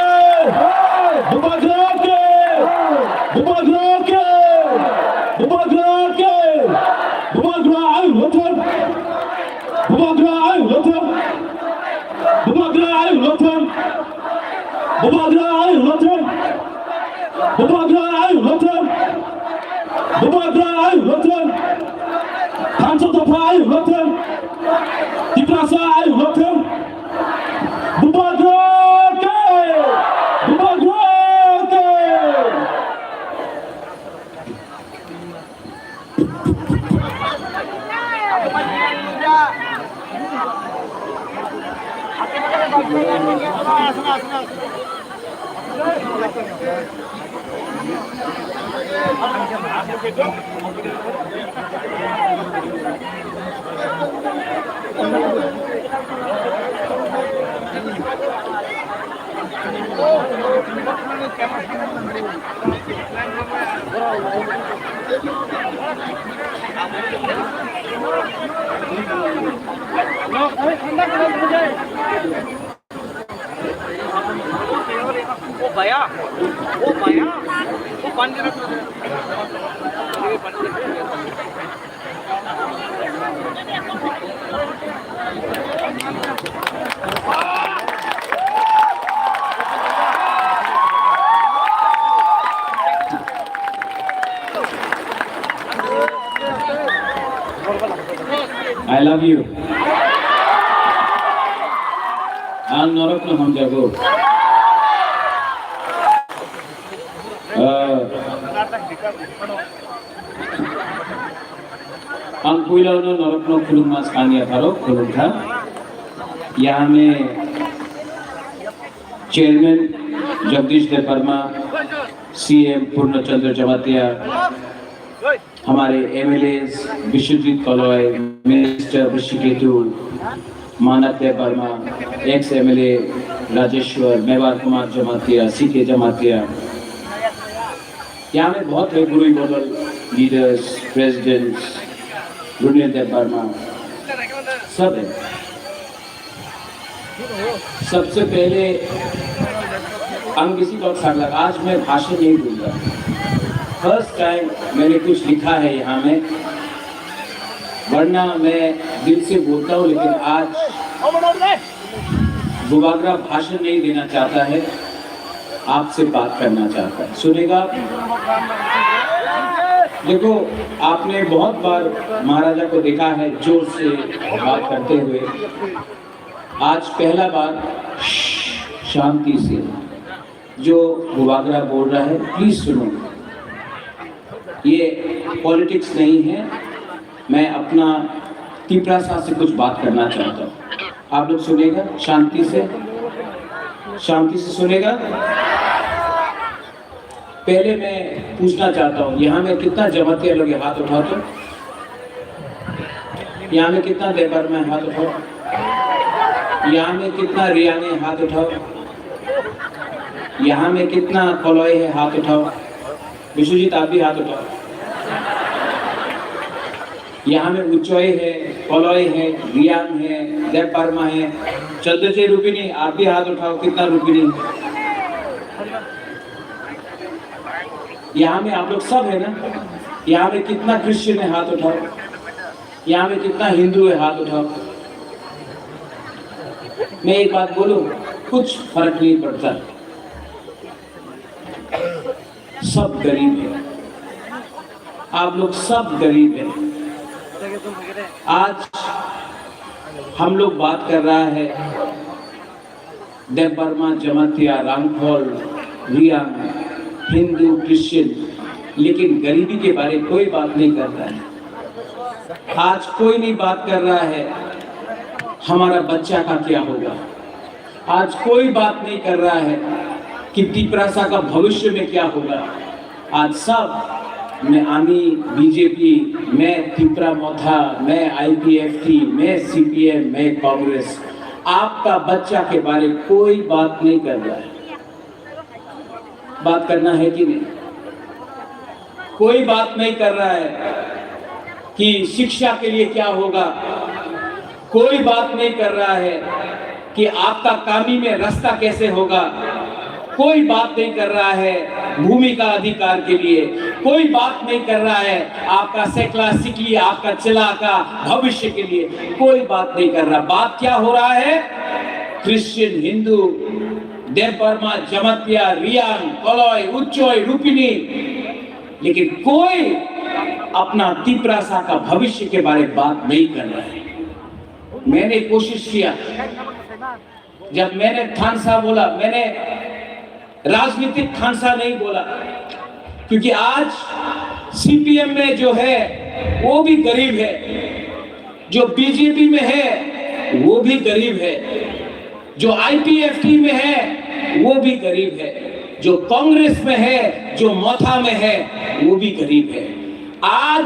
Bubagra ke, Bubagra ke, Bubagra ke, Bubagra ayo lothong, Bubagra ayo lothong, Bubagra ayo lothong, Bubagra ayo lothong, Bubagra ayo lothong, Bubagra ayo lothong, Tanjung Topa ayo lothong, Diprasa ayo lothong. Bubagra ke, Bubagra ke. I love you. Ang norok na ham jago. Ang puilaw no norok no kulung mas kanya tharo kulung tha. यहाँ में chairman Jagadish Dev Varma, CM Purnachandra Jamatia, हमारे MLA Biswajit Kalai, minister Rishiketu, Manav Dev Varma, ex MLA Rajeshwar, Mewar Kumar Jamatia, CK Jamatia, यहाँ में बहुत है गुरु बदल leaders, presidents, Runil Dev Varma, सब है। सबसे पहले किसी वक्त लगा, आज मैं भाषण नहीं दूंगा। फर्स्ट टाइम मैंने कुछ लिखा है यहाँ में, वरना मैं दिल से बोलता हूँ, लेकिन आज बुबागरा भाषण नहीं देना चाहता है, आपसे बात करना चाहता है। सुनेगा? देखो, आपने बहुत बार महाराजा को देखा है जोर से बात करते हुए, आज पहला बार शांति से जो बुबागरा बोल रहा है प्लीज सुनो। ये पॉलिटिक्स नहीं है, मैं अपना तिपरासा से कुछ बात करना चाहता हूँ। आप लोग सुनेगा? शांति से सुनेगा। पहले मैं पूछना चाहता हूँ, यहाँ में कितना जमातिया लोग हाथ उठाओ तो? यहाँ में कितना देवर में हाथ उठाओ? यहाँ में कितना रियाने हाथ उठाओ? यहाँ में कितना कलॉय है हाथ उठाओ? विश्वजीत आप भी हाथ उठाओ। यहाँ में उच्चोय है, कलॉय है, रियान है, देव वर्मा है, चंद्रजय रूपिनी आप भी हाथ उठाओ। कितना रूपिनी? यहाँ में आप लोग सब है ना? यहाँ में कितना क्रिश्चियन है हाथ उठाओ? यहाँ में कितना हिंदू है हाथ उठाओ? मैं एक बात बोलूं, कुछ फर्क नहीं पड़ता, सब गरीब है, आप लोग सब गरीब हैं। आज हम लोग बात कर रहा है देव वर्मा, जमातिया, रामफल, रियान, हिंदू, क्रिश्चियन, लेकिन गरीबी के बारे में कोई बात नहीं कर रहा है। आज कोई नहीं बात कर रहा है हमारा बच्चा का क्या होगा। आज कोई बात नहीं कर रहा है कि तिपरासा का भविष्य में क्या होगा। आज सब, मैं आमी बीजेपी, मैं तिपरा मोथा, मैं आईपीएफटी, मैं सीपीएम, मैं कांग्रेस, आपका बच्चा के बारे में कोई बात नहीं कर रहा है। बात करना है कि नहीं? कोई बात नहीं कर रहा है कि शिक्षा के लिए क्या होगा। कोई बात नहीं कर रहा है कि आपका कामी में रास्ता कैसे होगा। कोई बात नहीं कर रहा है भूमि का अधिकार के लिए। कोई बात नहीं कर रहा है आपका सेकला सिकली, आपका चला का भविष्य के लिए। कोई बात नहीं कर रहा। बात क्या हो रहा है? क्रिश्चियन, हिंदू, देव वर्मा, जमातिया, रियान, कलॉय, उच्चोय, रूपिनी, लेकिन कोई अपना तिपरासा का भविष्य के बारे में बात नहीं कर रहा है। मैंने कोशिश किया, जब मैंने खानसा बोला, मैंने राजनीतिक खानसा नहीं बोला, क्योंकि आज सीपीएम में जो है वो भी गरीब है, जो बीजेपी में है वो भी गरीब है, जो आईपीएफटी में है वो भी गरीब है, जो कांग्रेस में है, जो मोथा में है वो भी गरीब है। आज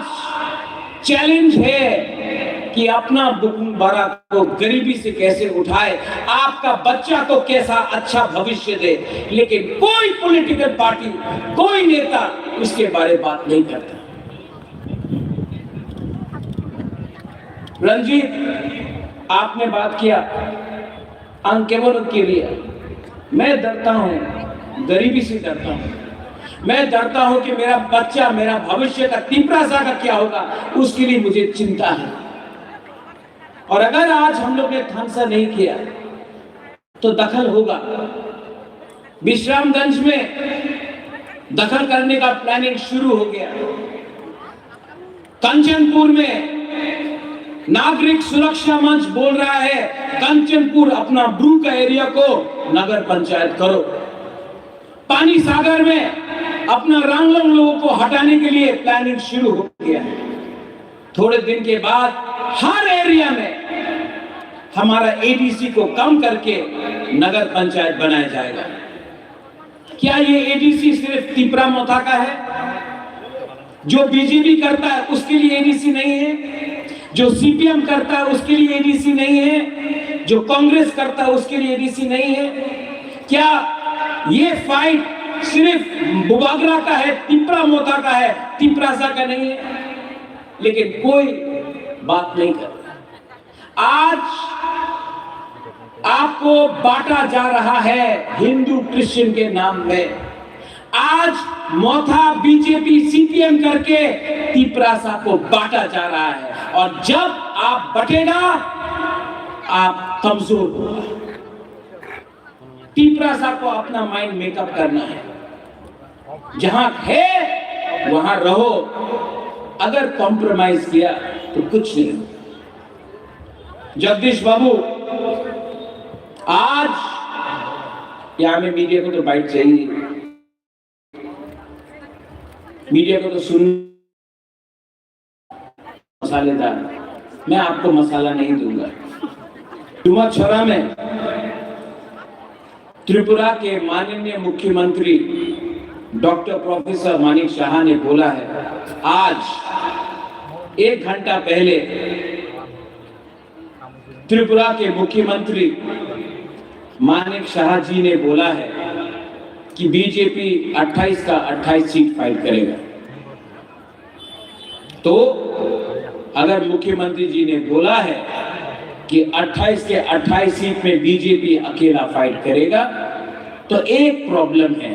चैलेंज है कि अपना बुकुम्बारा को गरीबी से कैसे उठाए, आपका बच्चा को कैसा अच्छा भविष्य दे, लेकिन कोई पॉलिटिकल पार्टी, कोई नेता उसके बारे में बात नहीं करता। रंजीत, आपने बात किया अंकेवर के लिए। मैं डरता हूं, गरीबी से डरता हूं। मैं डरता हूं कि मेरा बच्चा, मेरा भविष्य का तिपरासा का क्या होगा, उसके लिए मुझे चिंता है। और अगर आज हम लोग ने ढंग नहीं किया तो दखल होगा। विश्रामगंज में दखल करने का प्लानिंग शुरू हो गया। कंचनपुर में नागरिक सुरक्षा मंच बोल रहा है कंचनपुर अपना ब्रू का एरिया को नगर पंचायत करो। पानी सागर में अपना रंगलों लोगों को हटाने के लिए प्लानिंग शुरू हो गया है। थोड़े दिन के बाद हर एरिया में हमारा एडीसी को कम करके नगर पंचायत बनाया जाएगा। क्या ये एडीसी सिर्फ तिपरा मोथा का है? जो बीजेपी करता है उसके लिए एडीसी नहीं है? जो सीपीएम करता है उसके लिए एडीसी नहीं है? जो कांग्रेस करता है उसके लिए एडीसी नहीं है? क्या ये फाइट सिर्फ बुबागरा का है, तिपरा मोथा का है, तिपरासा का नहीं है? लेकिन कोई बात नहीं करता। आज आपको बांटा जा रहा है हिंदू क्रिश्चियन के नाम में। आज मोथा बीजेपी सीपीएम करके तिपरासा को बांटा जा रहा है, और जब आप बटेगा आप कमजोर होगा। तिपरासा को अपना माइंड मेकअप करना है। जहां है वहां रहो। अगर कॉम्प्रोमाइज किया तो कुछ नहीं। जगदीश बाबू, आज यहां में मीडिया को तो बाइट चाहिए, मीडिया को तो सुन मसालेदार। मैं आपको मसाला नहीं दूंगा। डुमाछोरा में त्रिपुरा के माननीय मुख्यमंत्री डॉक्टर प्रोफेसर मानिक शाह ने बोला है, आज 1 घंटा पहले त्रिपुरा के मुख्यमंत्री मानिक शाह जी ने बोला है कि बीजेपी 28 का 28 सीट फाइट करेगा। तो अगर मुख्यमंत्री जी ने बोला है कि 28 के 28 सीट में बीजेपी अकेला फाइट करेगा, तो एक प्रॉब्लम है।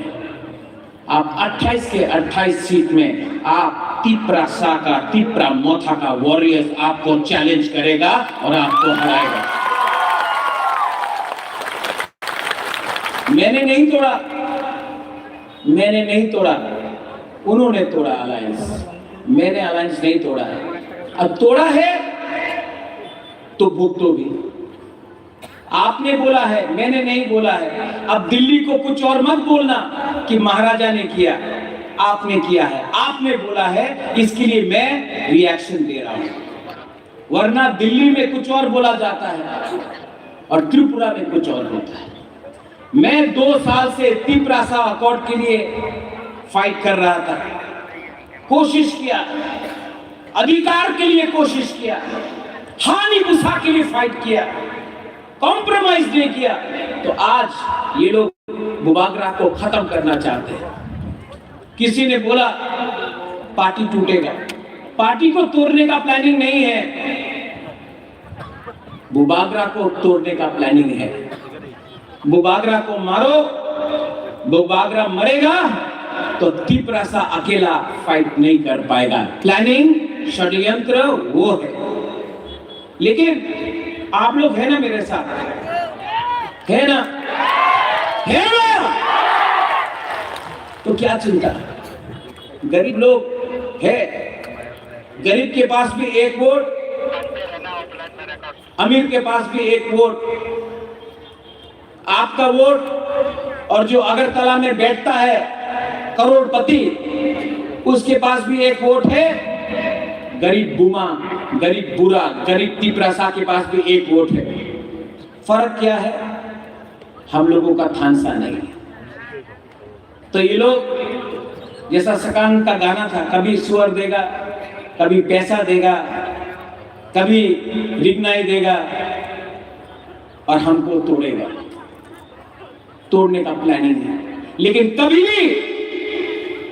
आप 28 के 28 सीट में आप तिपरासा का, तिपरा मोथा का वॉरियर्स आपको चैलेंज करेगा और आपको हराएगा। मैंने नहीं तोड़ा, मैंने नहीं तोड़ा, उन्होंने तोड़ा अलायंस। मैंने अलायंस नहीं तोड़ा है। अब तोड़ा है तो भुगतो भी। आपने बोला है, मैंने नहीं बोला है। अब दिल्ली को कुछ और मत बोलना कि महाराजा ने किया, आपने किया है। आपने बोला है, इसके लिए मैं रिएक्शन दे रहा हूं। वरना दिल्ली में कुछ और बोला जाता है और त्रिपुरा में कुछ और होता है। मैं 2 साल से तिपरासा अकॉर्ड के लिए फाइट कर रहा था, कोशिश किया, अधिकार के लिए कोशिश किया, हानि गुस्सा के लिए फाइट किया, कॉम्प्रोमाइज नहीं किया। तो आज ये लोग बुबागरा को खत्म करना चाहते हैं। किसी ने बोला पार्टी टूटेगा। पार्टी को तोड़ने का प्लानिंग नहीं है, बुबागरा को तोड़ने का प्लानिंग है। बुबागरा को मारो, बुबागरा मरेगा तो तिपरासा अकेला फाइट नहीं कर पाएगा। प्लानिंग, षड्यंत्र वो है। लेकिन आप लोग है ना मेरे साथ, है ना? है ना? तो क्या चिंता? गरीब लोग है, गरीब के पास भी एक वोट, अमीर के पास भी एक वोट। आपका वोट और जो अगरतला में बैठता है करोड़पति, उसके पास भी एक वोट है। गरीब बुमा, गरीब बुरा, गरीब तिपरासा के पास भी एक वोट है। फर्क क्या है? हम लोगों का थानसा नहीं है। तो ये लोग जैसा सकान का गाना था, कभी सुअर देगा, कभी पैसा देगा, कभी रिगनाई देगा और हमको तोड़ेगा, तोड़ने का प्लानिंग है। लेकिन कभी भी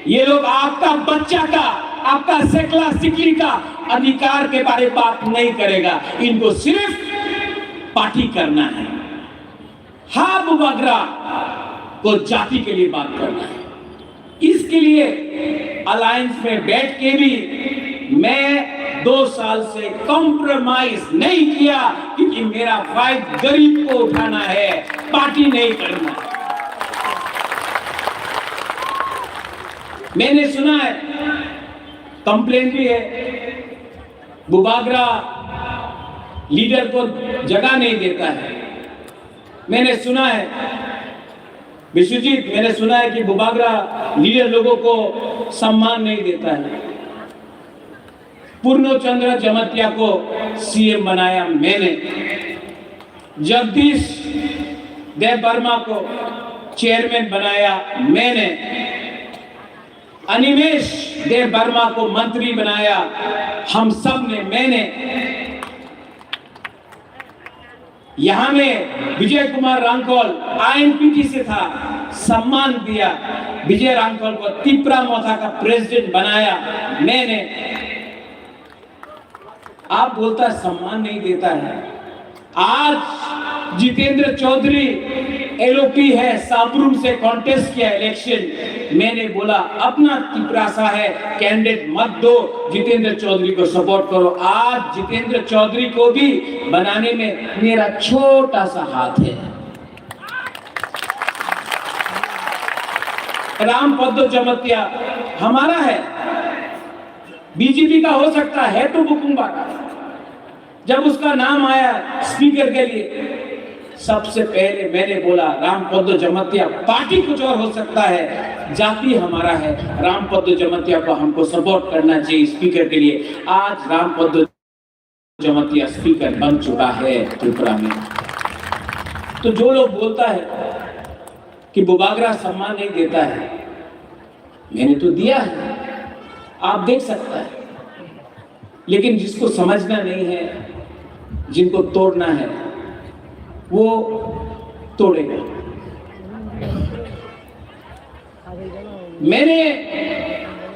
ये लोग आपका बच्चा का, आपका सेकला सिकली का अधिकार के बारे में बात नहीं करेगा। इनको सिर्फ पार्टी करना है, हाब वगैरह को जाति के लिए बात करना है। इसके लिए अलायंस में बैठ के भी मैं 2 साल से कॉम्प्रोमाइज नहीं किया, क्योंकि मेरा फाइट गरीब को उठाना है, पार्टी नहीं करना है। मैंने सुना है, कंप्लेंट भी है, बुबागरा लीडर को जगह नहीं देता है। मैंने सुना है विश्वजीत, मैंने सुना है कि बुबागरा लीडर लोगों को सम्मान नहीं देता है। पूर्णचंद्र जमतिया को सीएम बनाया मैंने, जगदीश देव वर्मा को चेयरमैन बनाया मैंने, अनिमेश देव वर्मा को मंत्री बनाया हम सब ने, मैंने। यहां में विजय कुमार रांखोल आईएनपीटी से था, सम्मान दिया। विजय रांखोल को तिपरा मोथा का प्रेसिडेंट बनाया मैंने। आप बोलता सम्मान नहीं देता है। आज जितेंद्र चौधरी एलओपी है, साबरूम से कॉन्टेस्ट किया इलेक्शन। मैंने बोला अपना तिपरासा है, कैंडिडेट मत दो, जितेंद्र चौधरी को सपोर्ट करो। आज जितेंद्र चौधरी को भी बनाने में मेरा छोटा सा हाथ है। रामपद्दो जमतिया हमारा है, बीजेपी का हो सकता है तो बुकुंबा। जब उसका नाम आया स्पीकर के लिए, सबसे पहले मैंने बोला रामपद्दो जमतिया, पार्टी कुछ और हो सकता है, जाति हमारा है। रामपद्दो जमतिया को हमको सपोर्ट करना चाहिए स्पीकर के लिए। आज रामपद्दो जमतिया स्पीकर बन चुका है त्रिपुरा में। तो जो लोग बोलता है कि बुबागरा सम्मान नहीं देता है, मैंने तो दिया है, आप देख सकता है। लेकिन जिसको समझना नहीं है, जिनको तोड़ना है, वो तोड़ेगा।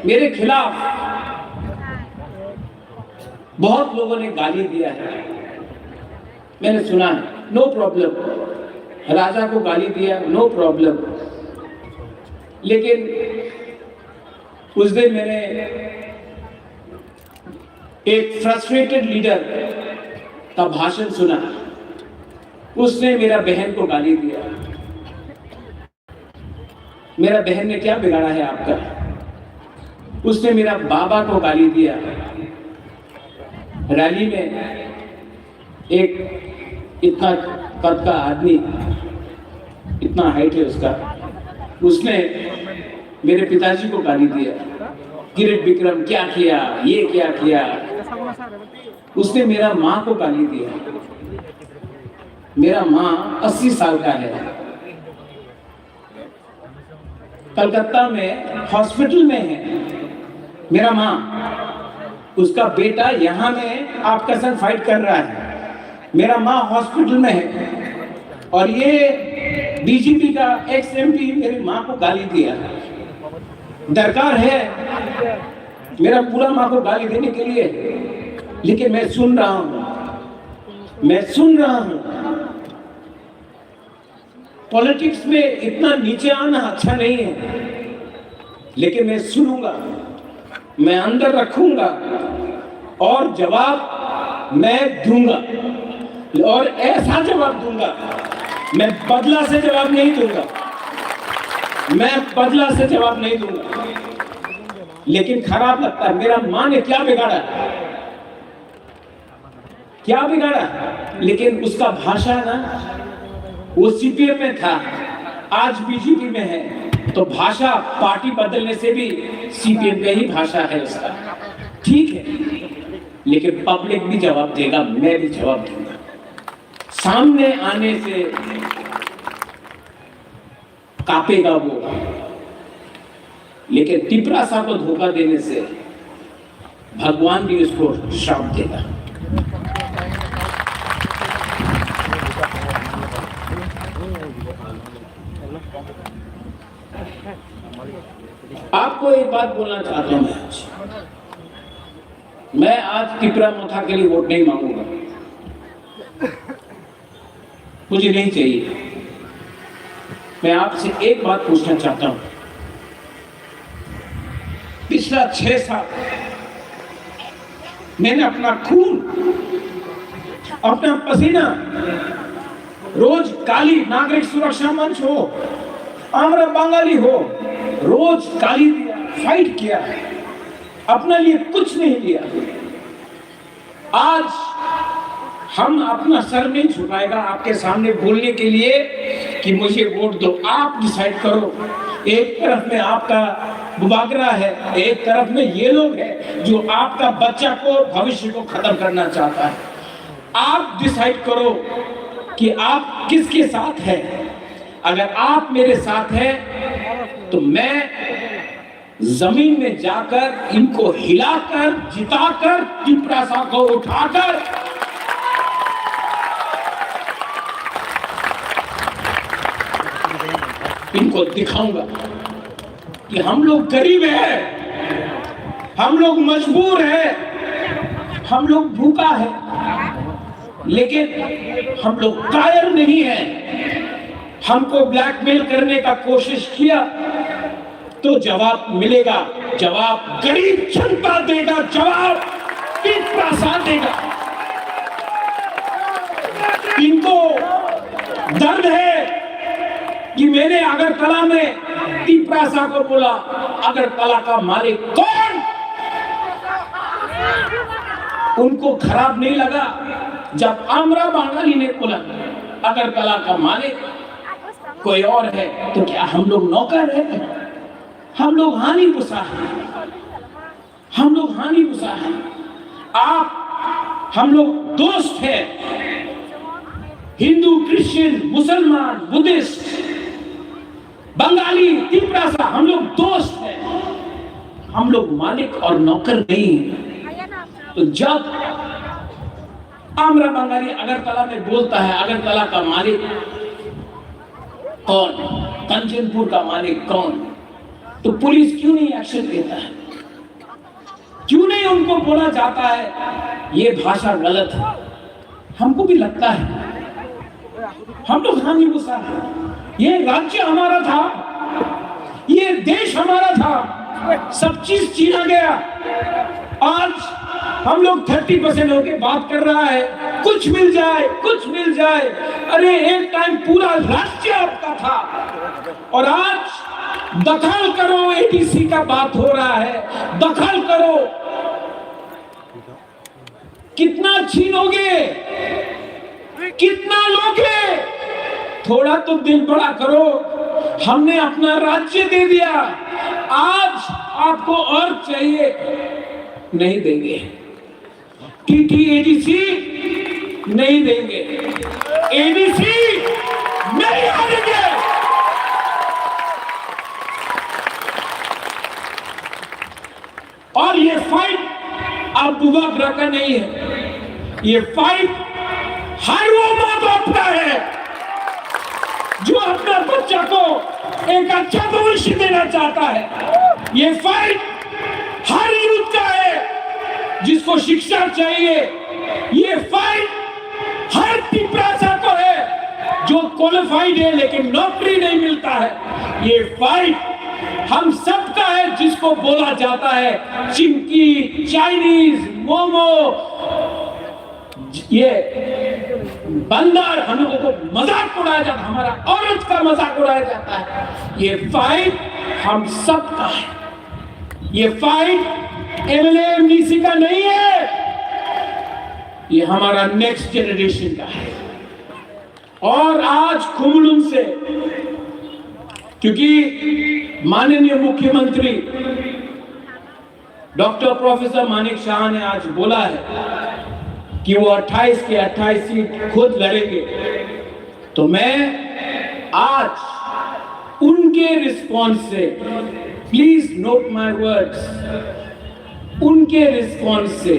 मेरे खिलाफ बहुत लोगों ने गाली दिया है, मैंने सुना है, नो प्रॉब्लम। राजा को गाली दिया, नो प्रॉब्लम। लेकिन उस दिन मैंने एक फ्रस्ट्रेटेड लीडर का भाषण सुना, उसने मेरा बहन को गाली दिया। मेरा बहन ने क्या बिगाड़ा है आपका? उसने मेरा बाबा को गाली दिया। रैली में एक इतना कद का आदमी, इतना हाइट है उसका, उसने मेरे पिताजी को गाली दिया, किरीट विक्रम क्या किया, ये क्या किया। उसने मेरा माँ को गाली दिया। मेरा माँ 80 साल का है, कलकत्ता में हॉस्पिटल में है मेरा माँ। उसका बेटा यहाँ में आपका साथ फाइट कर रहा है, मेरा माँ हॉस्पिटल में है। और ये बीजेपी का एक्स एमपी मेरी माँ को गाली दिया। दरकार है मेरा पूरा माँ को गाली देने के लिए, लेकिन मैं सुन रहा हूं, मैं सुन रहा हूं। पॉलिटिक्स में इतना नीचे आना अच्छा नहीं है, लेकिन मैं सुनूंगा, मैं अंदर रखूंगा और जवाब मैं दूंगा, और ऐसा जवाब दूंगा। मैं बदला से जवाब नहीं दूंगा, मैं बदला से जवाब नहीं दूंगा। लेकिन खराब लगता है, मेरा माँ ने क्या बिगाड़ा, क्या बिगाड़ा। लेकिन उसका भाषा ना, वो सीपीएम में था, आज बीजेपी में है, तो भाषा पार्टी बदलने से भी सीपीएम का ही भाषा है उसका, ठीक है। लेकिन पब्लिक भी जवाब देगा, मैं भी जवाब दूंगा। सामने आने से कांपेगा वो, लेकिन तिपरासा को धोखा देने से भगवान भी उसको श्राप देगा। आपको एक बात बोलना चाहता हूं मैं आज त्रिपुरा मथा के लिए वोट नहीं मांगूंगा, मुझे नहीं चाहिए। मैं आपसे एक बात पूछना चाहता हूं, पिछला 6 साल मैंने अपना खून, अपना पसीना, रोज काली नागरिक सुरक्षा मंच हो, आमरा बंगाली हो, रोज काली दिया, फाइट किया, अपने लिए कुछ नहीं लिया। आज हम अपना सर नहीं झुकाएगा आपके सामने बोलने के लिए कि मुझे वोट दो। आप डिसाइड करो। एक तरफ में आपका बुबागरा है, एक तरफ में ये लोग हैं जो आपका बच्चा को, भविष्य को खत्म करना चाहता है। आप डिसाइड करो कि आप किसके साथ हैं। अगर आप मेरे साथ हैं तो मैं जमीन में जाकर इनको हिलाकर, जिताकर, त्रिपुरा को उठाकर इनको दिखाऊंगा कि हम लोग गरीब हैं, हम लोग मजबूर हैं, हम लोग भूखा है, लेकिन हम लोग कायर नहीं हैं। हमको ब्लैकमेल करने का कोशिश किया तो जवाब मिलेगा, जवाब गरीब जनता देगा, जवाब त्रिपुरा देगा। इनको दर्द है कि मैंने अगरतला में त्रिपुरा को बोला, अगरतला का मालिक कौन? उनको खराब नहीं लगा जब आमरा बंगाली ने बोला अगरतला का मालिक कोई और है। तो क्या हम लोग नौकर है? हम लोग हानि पुसा है, हम लोग हानि पुसा है। आप, हम लोग दोस्त हैं, हिंदू, क्रिश्चियन, मुसलमान, बुद्धिस्ट, बंगाली, त्रिपुरा, हम लोग दोस्त हैं, हम लोग मालिक और नौकर नहीं हैं। तो जब आमरा बंगाली अगरतला में बोलता है अगरतला का मालिक कौन, कंचनपुर का मालिक कौन, तो पुलिस क्यों नहीं एक्शन लेता है? क्यों नहीं उनको बोला जाता है ये भाषा गलत है? हमको भी लगता है हम लोग हानि गुस्सा है। ये राज्य हमारा था, ये देश हमारा था, सब चीज छीना गया। आज हम लोग 30% होके बात कर रहा है, कुछ मिल जाए, कुछ मिल जाए। अरे एक टाइम पूरा राज्य आपका था और आज दखल करो, एडीसी का बात हो रहा है, दखल करो। कितना छीनोगे, कितना लोगे? थोड़ा तो दिल बड़ा करो। हमने अपना राज्य दे दिया, आज आपको और चाहिए, नहीं देंगे। टीटीएडीसी नहीं देंगे, एडीसी नहीं आएंगे। और ये फाइट अब बुबागरा का नहीं है, ये फाइट हर वो माँ बाप का है जो अपना बच्चा को एक अच्छा भविष्य देना चाहता है। ये फाइट हर यूथ का है जिसको शिक्षा चाहिए। ये फाइट हर त्रिपुरा को है जो क्वालिफाइड है लेकिन नौकरी नहीं मिलता है। ये फाइट हम सबका है जिसको बोला जाता है चिमकी, चाइनीज, मोमो, ये बंदर, हम लोगों को मजाक उड़ाया जाता है, हमारा औरत का मजाक उड़ाया जाता है। ये फाइट हम सबका है। ये फाइट एमएलए एमडीसी का नहीं है, ये हमारा नेक्स्ट जनरेशन का है। और आज कुमलुम से, क्योंकि माननीय मुख्यमंत्री डॉक्टर प्रोफेसर मानिक शाह ने आज बोला है कि वो 28 के 28 सीट खुद लड़ेंगे, तो मैं आज उनके रिस्पॉन्स से, प्लीज नोट माय वर्ड्स, उनके रिस्पॉन्स से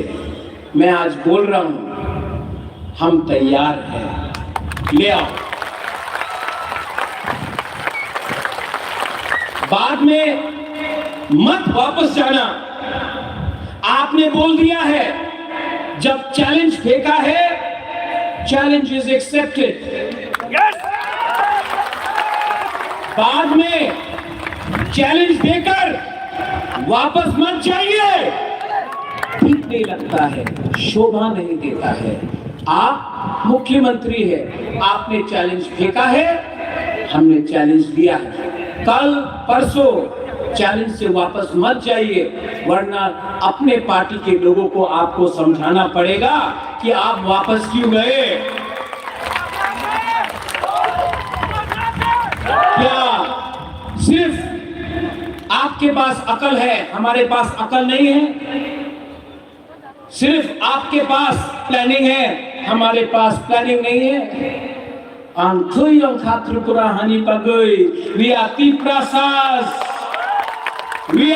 मैं आज बोल रहा हूं हम तैयार हैं, ले आओ। बाद में मत वापस जाना। आपने बोल दिया है, जब चैलेंज फेंका है, चैलेंज इज एक्सेप्टेड। बाद में चैलेंज देकर वापस मत जाइए, ठीक नहीं लगता है, शोभा नहीं देता है। आप मुख्यमंत्री है, आपने चैलेंज फेंका है, हमने चैलेंज दिया है। कल परसों चैलेंज से वापस मत जाइए, वरना अपने पार्टी के लोगों को आपको समझाना पड़ेगा कि आप वापस क्यों गए। क्या सिर्फ आपके पास अकल है, हमारे पास अकल नहीं है? सिर्फ आपके पास प्लानिंग है, हमारे पास प्लानिंग नहीं है। Angkuyong Khatrupura Hani Pagoi, we are Tiprasas. We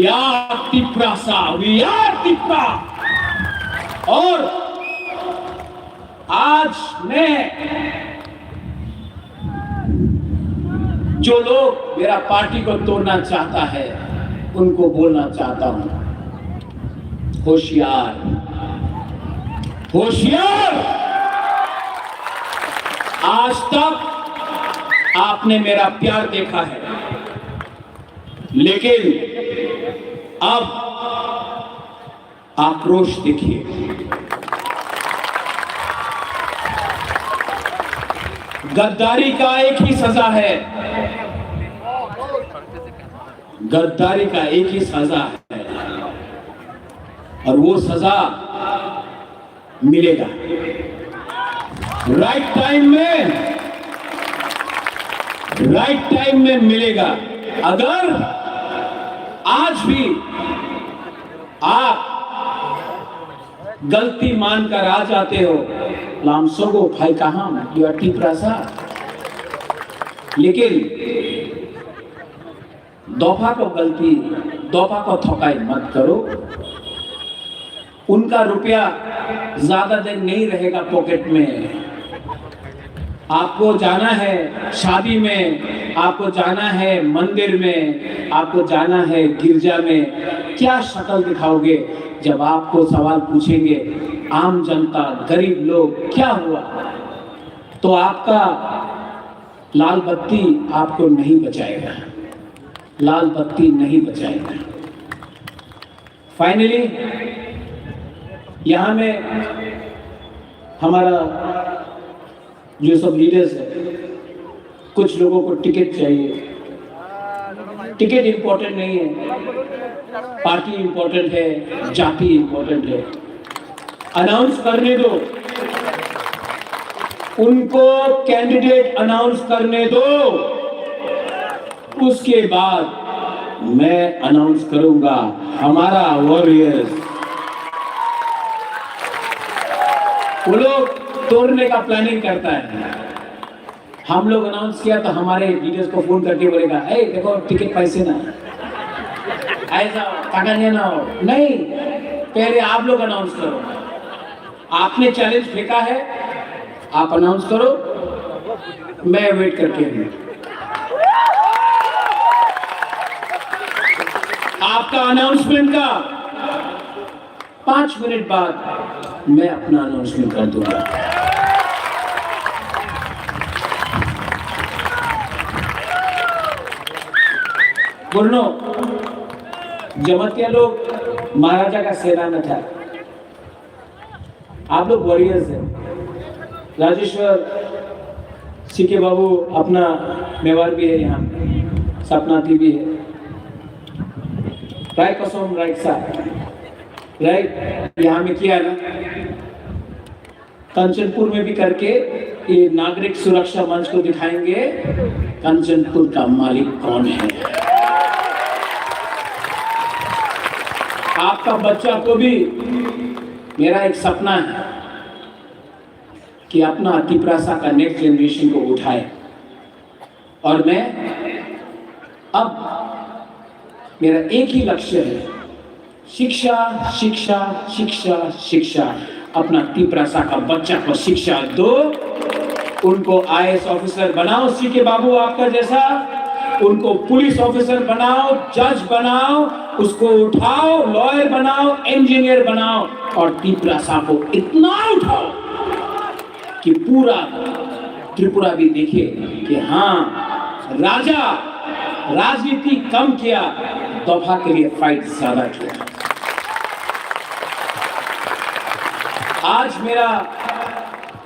are Tiprasa, we are Tipra. और आज मैं जो लोग मेरा पार्टी को तोड़ना चाहता है, उनको बोलना चाहता हूं, होशियार होशियार। आज तक आपने मेरा प्यार देखा है, लेकिन अब आक्रोश देखिए। गद्दारी का एक ही सजा है, गद्दारी का एक ही सजा है, और वो सजा मिलेगा राइट टाइम में मिलेगा। अगर आज भी आप गलती मानकर आ जाते हो, लामसोगो भाई कहां यू आर टिप्रासा, लेकिन दफा को थकाई मत करो। उनका रुपया ज्यादा दिन नहीं रहेगा पॉकेट में। आपको जाना है शादी में, आपको जाना है मंदिर में, आपको जाना है गिरजा में। क्या शक्ल दिखाओगे जब आपको सवाल पूछेंगे आम जनता, गरीब लोग, क्या हुआ? तो आपका लाल बत्ती आपको नहीं बचाएगा, लाल बत्ती नहीं बचाएगा। फाइनली यहाँ में हमारा जो सब लीडर्स है, कुछ लोगों को टिकट चाहिए। टिकट इंपॉर्टेंट नहीं है, पार्टी इंपॉर्टेंट है, जाति इंपॉर्टेंट है। अनाउंस करने दो, उनको कैंडिडेट अनाउंस करने दो, उसके बाद मैं अनाउंस करूंगा हमारा वॉरियर्स। वो लोग तोड़ने का प्लानिंग करता है, हम लोग अनाउंस किया तो हमारे लीडर्स को फोन करके बोलेगा, ए देखो टिकट पैसे ना, ऐसा कागज ना हो। नहीं, पहले आप लोग अनाउंस करो। आपने चैलेंज फेंका है, आप अनाउंस करो, मैं वेट करके हूं। आपका अनाउंसमेंट का 5 मिनट बाद मैं अपना अनाउंसमेंट कर दूंगा। बोलो, जमातिया लोग महाराजा का सेना में था, आप लोग वॉरियर्स हैं। राजेश्वर सीके बाबू अपना मेवार भी है, यहाँ सपनाती भी है, राय कसम राइट साहब राइट यहाँ में किया ना, कंचनपुर में भी करके ये नागरिक सुरक्षा मंच को दिखाएंगे कंचनपुर का मालिक कौन है। आपका बच्चा को भी मेरा एक सपना है कि अपना तिपरासा का नेक्स्ट जनरेशन को उठाए, और मैं अब मेरा एक ही लक्ष्य है, शिक्षा शिक्षा शिक्षा शिक्षा। अपना तिपरासा का बच्चा को शिक्षा दो, उनको आईएएस ऑफिसर बनाओ सीके बाबू आपका जैसा, उनको पुलिस ऑफिसर बनाओ, जज बनाओ, उसको उठाओ, लॉयर बनाओ, इंजीनियर बनाओ और टीपरासा को इतना उठाओ कि पूरा त्रिपुरा भी देखे कि हाँ राजा राजनीति कम किया, दफा के लिए फाइट ज्यादा किया। आज मेरा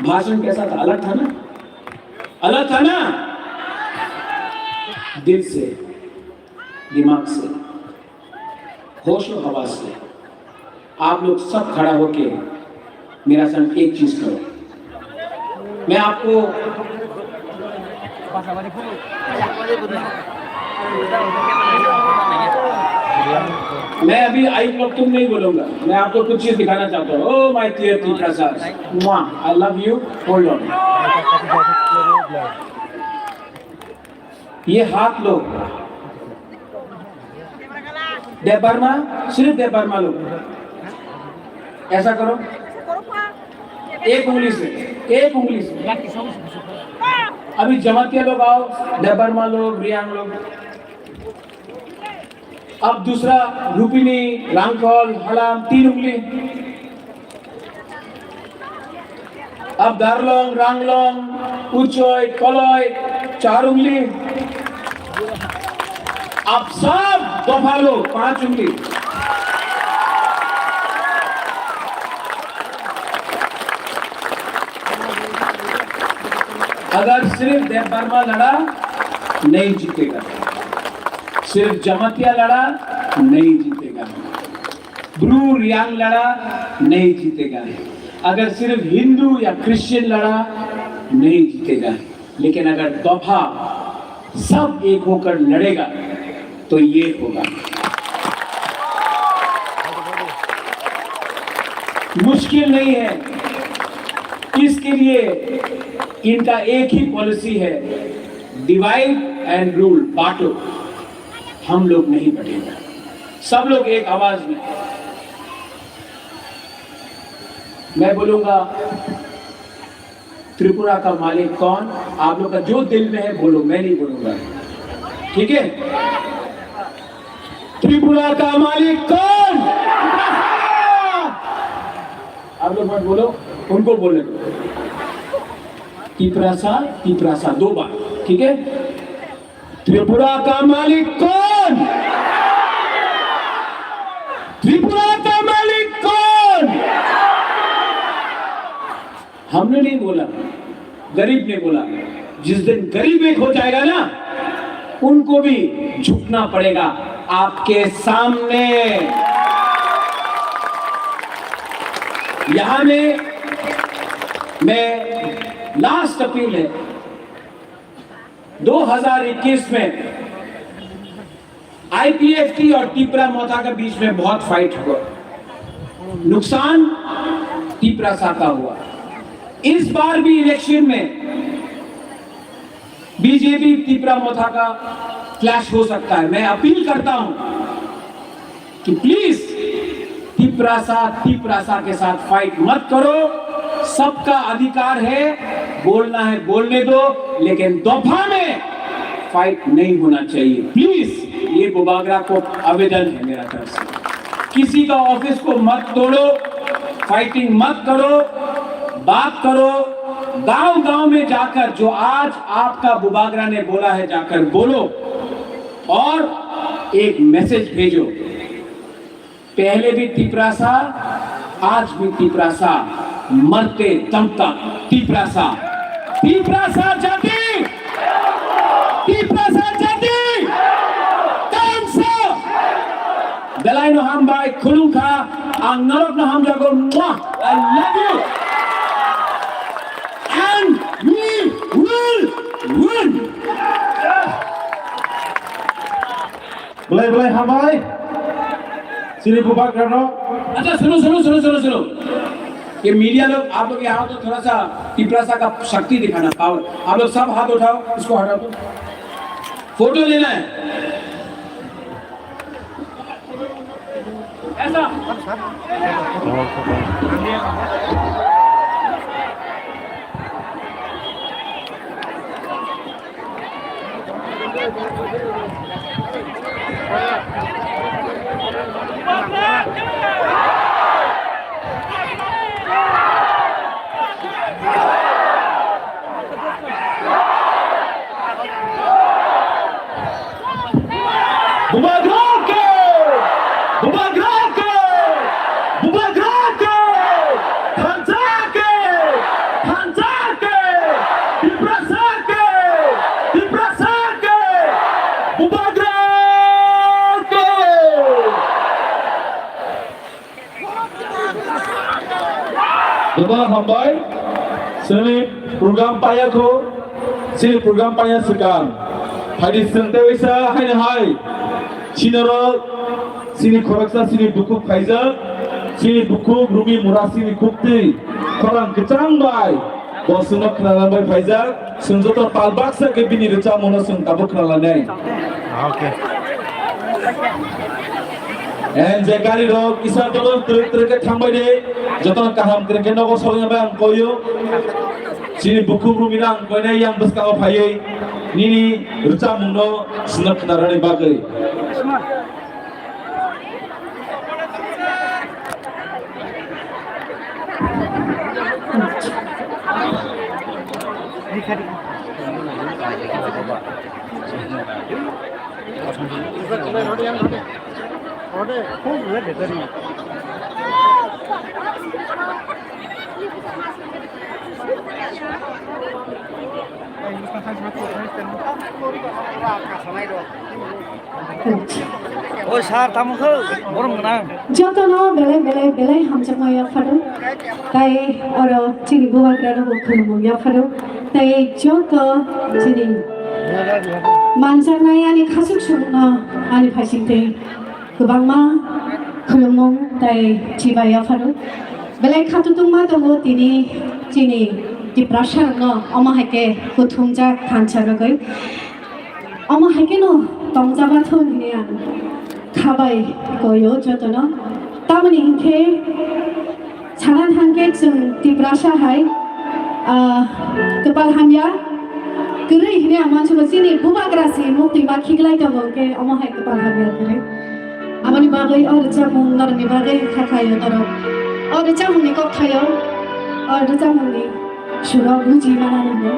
भाषण कैसा था? अलग था ना? अलग था ना? दिल से, दिमाग से, होश और हवास से। आप लोग सब खड़ा होके मेरा संग एक चीज करो। मैं आपको मैं अभी आई ब्लॉक तुम नहीं बोलूंगा, मैं आपको कुछ चीज दिखाना चाहता हूँ। Oh my dear Tiprasas, I love you, hold on. ये हाथ लो, देव बर्मा, सिर्फ देव बर्मा लो, ऐसा करो, एक उंगली से, एक उंगली से। अभी जमातिया लोग आओ, देव बर्मा लोग, रियांग लोग। अब दूसरा रूपिनी, रांगखोल, हलाम, 3 उंगली। अब दारलोंग, रांगलोंग, उचोय, कलोय, 4 उंगली। अब सब दफा लो, 5 उंगली। अगर सिर्फ देव बर्मा लड़ा नहीं जीतेगा, सिर्फ जमातिया लड़ा नहीं जीतेगा, ब्रू रियांग लड़ा नहीं जीतेगा, अगर सिर्फ हिंदू या क्रिश्चियन लड़ा नहीं जीतेगा। लेकिन अगर दफा सब एक होकर लड़ेगा तो ये होगा। मुश्किल नहीं है, इसके लिए इनका एक ही पॉलिसी है, डिवाइड एंड रूल, बांटो। हम लोग नहीं बटेंगे, सब लोग एक आवाज में। मैं बोलूंगा त्रिपुरा का मालिक कौन, आप लोग का जो दिल में है बोलो, मैं नहीं बोलूंगा, ठीक है? त्रिपुरा का मालिक कौन? आप लोग मत बोलो, उनको बोले दो। टीपरासा, टीपरासा 2 बार, ठीक है? त्रिपुरा का मालिक कौन? त्रिपुरा का मालिक कौन? हमने नहीं बोला, गरीब ने बोला। जिस दिन गरीब एक हो जाएगा ना, उनको भी झुकना पड़ेगा आपके सामने। यहां में मैं लास्ट अपील है, 2021 में आईपीएफटी और टीपरा मोथा के बीच में बहुत फाइट हुआ, नुकसान टीपरासा का हुआ। इस बार भी इलेक्शन में बीजेपी टीपरा मोथा का क्लैश हो सकता है। मैं अपील करता हूं कि प्लीज टीपरासा के साथ फाइट मत करो। सबका अधिकार है, बोलना है बोलने दो, लेकिन दफा में फाइट नहीं होना चाहिए प्लीज। ये बुबागरा को आवेदन है मेरा तरफ से, किसी का ऑफिस को मत तोड़ो, फाइटिंग मत करो, बात करो। गांव गांव में जाकर जो आज आपका बुबागरा ने बोला है, जाकर बोलो और एक मैसेज भेजो। पहले भी टीपरासा, आज भी टीपरासा, मरते दम तक टीपरासा। टीपरासा जाति, टीपरासा जाति, tansa. Belai no hambai kulungka, ang narok no ham jago, I love you. And we will win. Belai hambai, sini bubagra no. अच्छा सुनो, ये मीडिया लोग, आप लोग यहाँ तो थोड़ा सा टीपरासा का शक्ति दिखाना, पावर। आप लोग सब हाथ उठाओ, इसको हटाओ, तो फोटो लेना है ऐसा। Bubagrake! Bubagrake! Bubagrake! Hanzake! Hanzake! Dibrasake! Dibrasake! Bubagrake! Lepas hambai, sini program payahku, sini program payah sekarang. Hari Senin Wisa hai hai. Sinoro sini koraksa sini buku kaiza sini buku rumi murah sini kupti korang kecang bai bosunok kenalan bai kaiza sunjotor palbaksa ke bini reca mono sun tabu kenalan nai Okay. en je gari rok isa tolo trek ke thangbai de joton kaham trek ke nogo solnya bang koyo sini buku rumi nang koine yang beskawa phayei nini reca mono sunok kenalan bagai Oh, sar tamu ke, borong kenang. যতনো বেলাই হামচামায়া ফারো তাই আর চিনি বুবাগ্রানো খুলমুয়া ফারো তাই যত চিনি মানজানাय आंनि खासुक सुबुङा आंनि फारसेथिं गोबांमा खुलुमो ताय जिबाया फारौ बेलाय खाथुदुंमा दङ दिनै चिनि दिप्रासारनो अमाहायके हुथुमजा थानसारगै अमाहायकेनो तंजाबाथ' निया खाबाय गयो जतनो तामानि हिंखे सानान हांके जों दिप्रासाहाय Gopal हामया Kiri ini aman cuma sini bubagrasi mukti bakhiglai kamu ke amahai kepala hamil kiri. Amani bagai orang jamu narani bagai kakayo naro. Orang jamu ni kok kayo, orang jamu ni surau buji mana namo.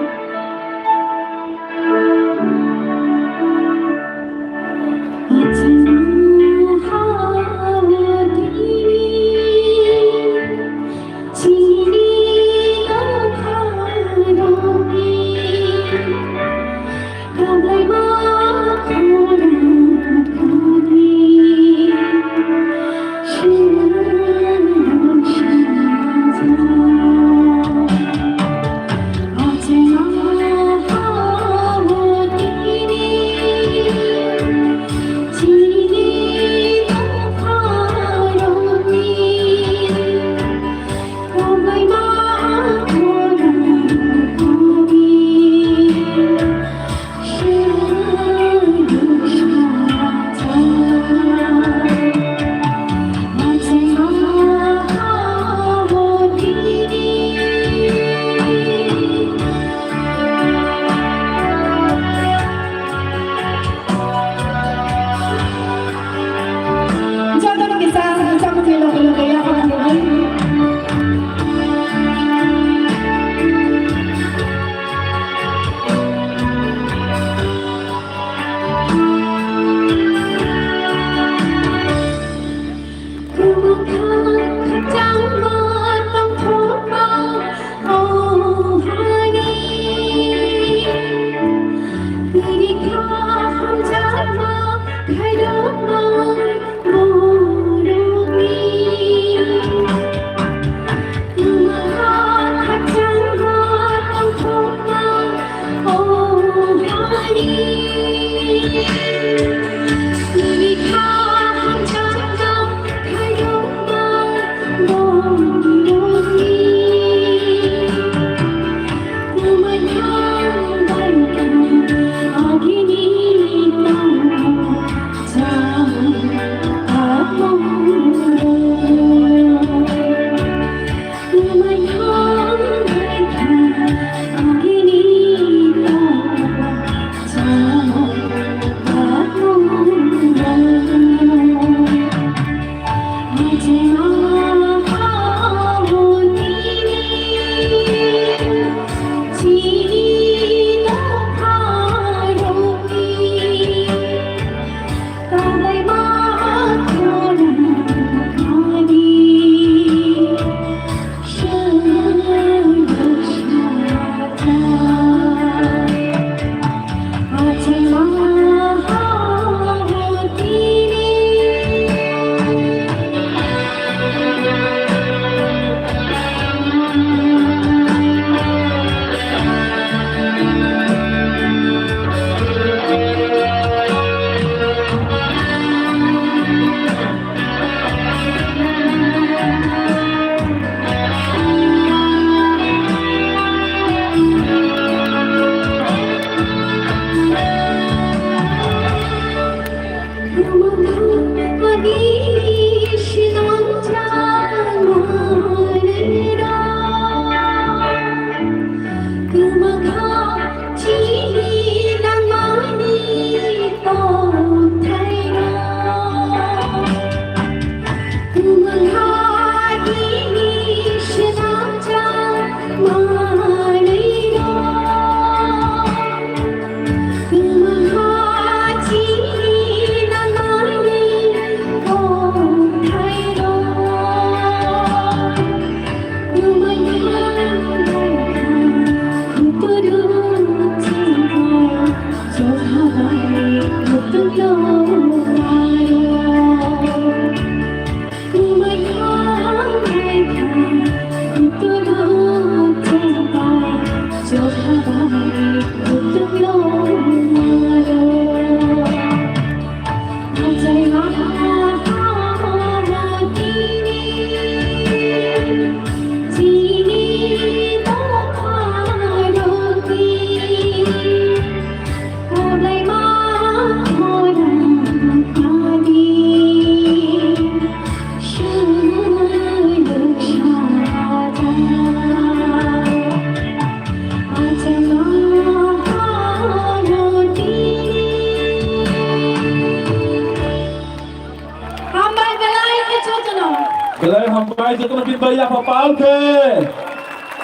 ya papal ke.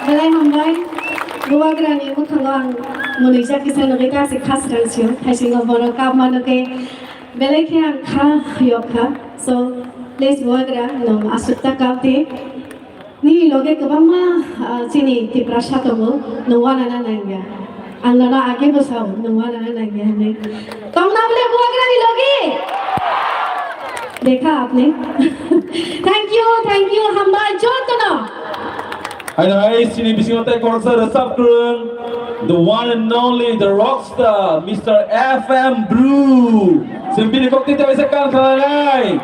Belai hambai, gua gerani mu thangang Malaysia kisah negeri kasih khas rancun, kasih ngobor kap mana ke belai kian kha yokha, so les gua geran nom asukta kapte, ni loge kebama sini di prasatamu nuwa nana nangya, angana age besau nuwa nana nangya ne, kamu nak boleh gua gerani loge, देखा आपने, thank you hambai जोर तो ना. Hai sini bisingotai konser resap kurang, the one and only, the rock star, Mr. FM Brew. Sempini kokti tahu sekarang kalai.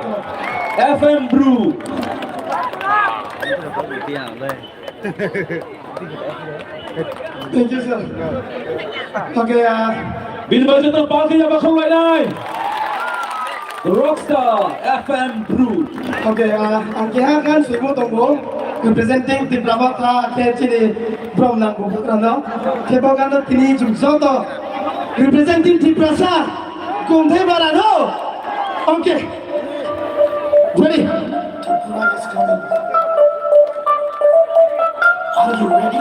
FM Brew. Thank you sir. Okay Bin baju terpal kita bakal mulai. The Rockstar FM Brew. Okay, angkihan kan Sibu Tonggo representing di Brabata Kecili from Nanggubukrano. Kebagan tini Jumsoto representing di Prasa Kunthe Barano. Okay, ready? Are you ready?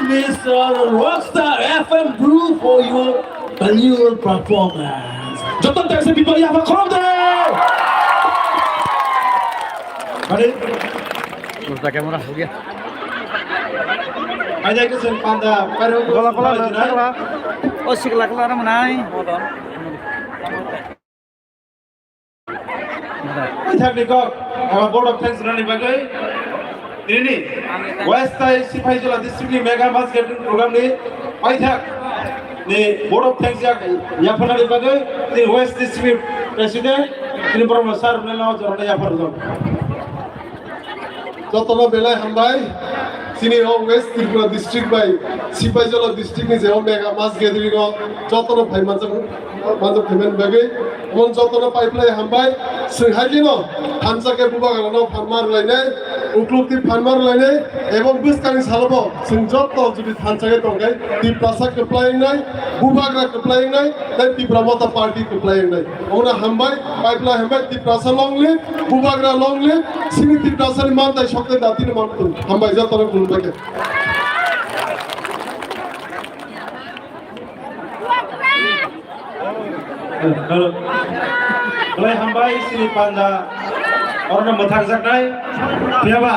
Mr. Rockstar FM Group, for your valuable performance. Joton terse people ya fakonde. Mari, Udah kamera हो गया aja ke sen panda, pero Kala Oh sikla na manai থাকলে কক আমার বোর্ড of thanks Rani বাগাই ini West Thai Sipai Jala District Mega Mass Gathering Program ni pai thak ni Board of Thanks ya phana ni bagai ni West District President ni Brahma Sir Mela Jorda ya phar যতন বেলায় হামবাই সিনি west Tripura district বাই সিপাইজলা district নি যেও mega মাস গেদরিং যতন ভাই মানজম ফেমেন বাগে মন যতন পাইপলাই হামবাই সিংহাইলিনো থানসাকে বুবাগানো ফার্মার লাইনে উকলুক্তি ফার্মার লাইনে এবং বিস্কানি সালব সিং যত যদি থানসাকে তঙ্গাই ত্রিপ্রাসা কপ্লাইং নাই বুবাগরা কপ্লাইং নাই তাই ত্রিপ্রামতা পার্টি কপ্লাইং নাই ওনা হামবাই পাইপলাই হামবাই ত্রিপ্রাসা লংলি বুবাগরা লংলি সিনি ত্রিপ্রাসানি মানতাই শক্তি দাতিনি মানতু হামবাই যতন কুলবাকে Mulai hambai sini panda orang mathak jaknai biaba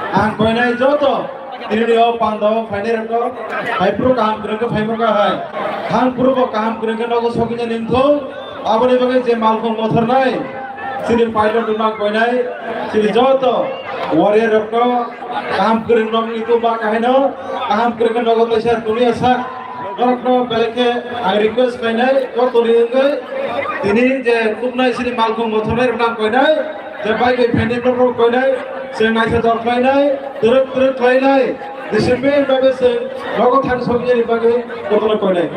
ang koinai joto ini dio panda fainer ko haipro kam kurang faimo ka hai khang purbo kam kurang nogo sokinya nimtho aboni bagai je malko mothar nai sini pilot duna koinai sini joto warrior ko kam kurang nog itu ba kahino kam kurang nogo tasar dunia sak Rokno belke I request kainai ko toringai tini je tuknai sini malkum mothonai roknam kainai je bai ke phene pro kainai se nai se dor kainai turut kainai discipline babe se logo thang sobje ni bagai kotona kainai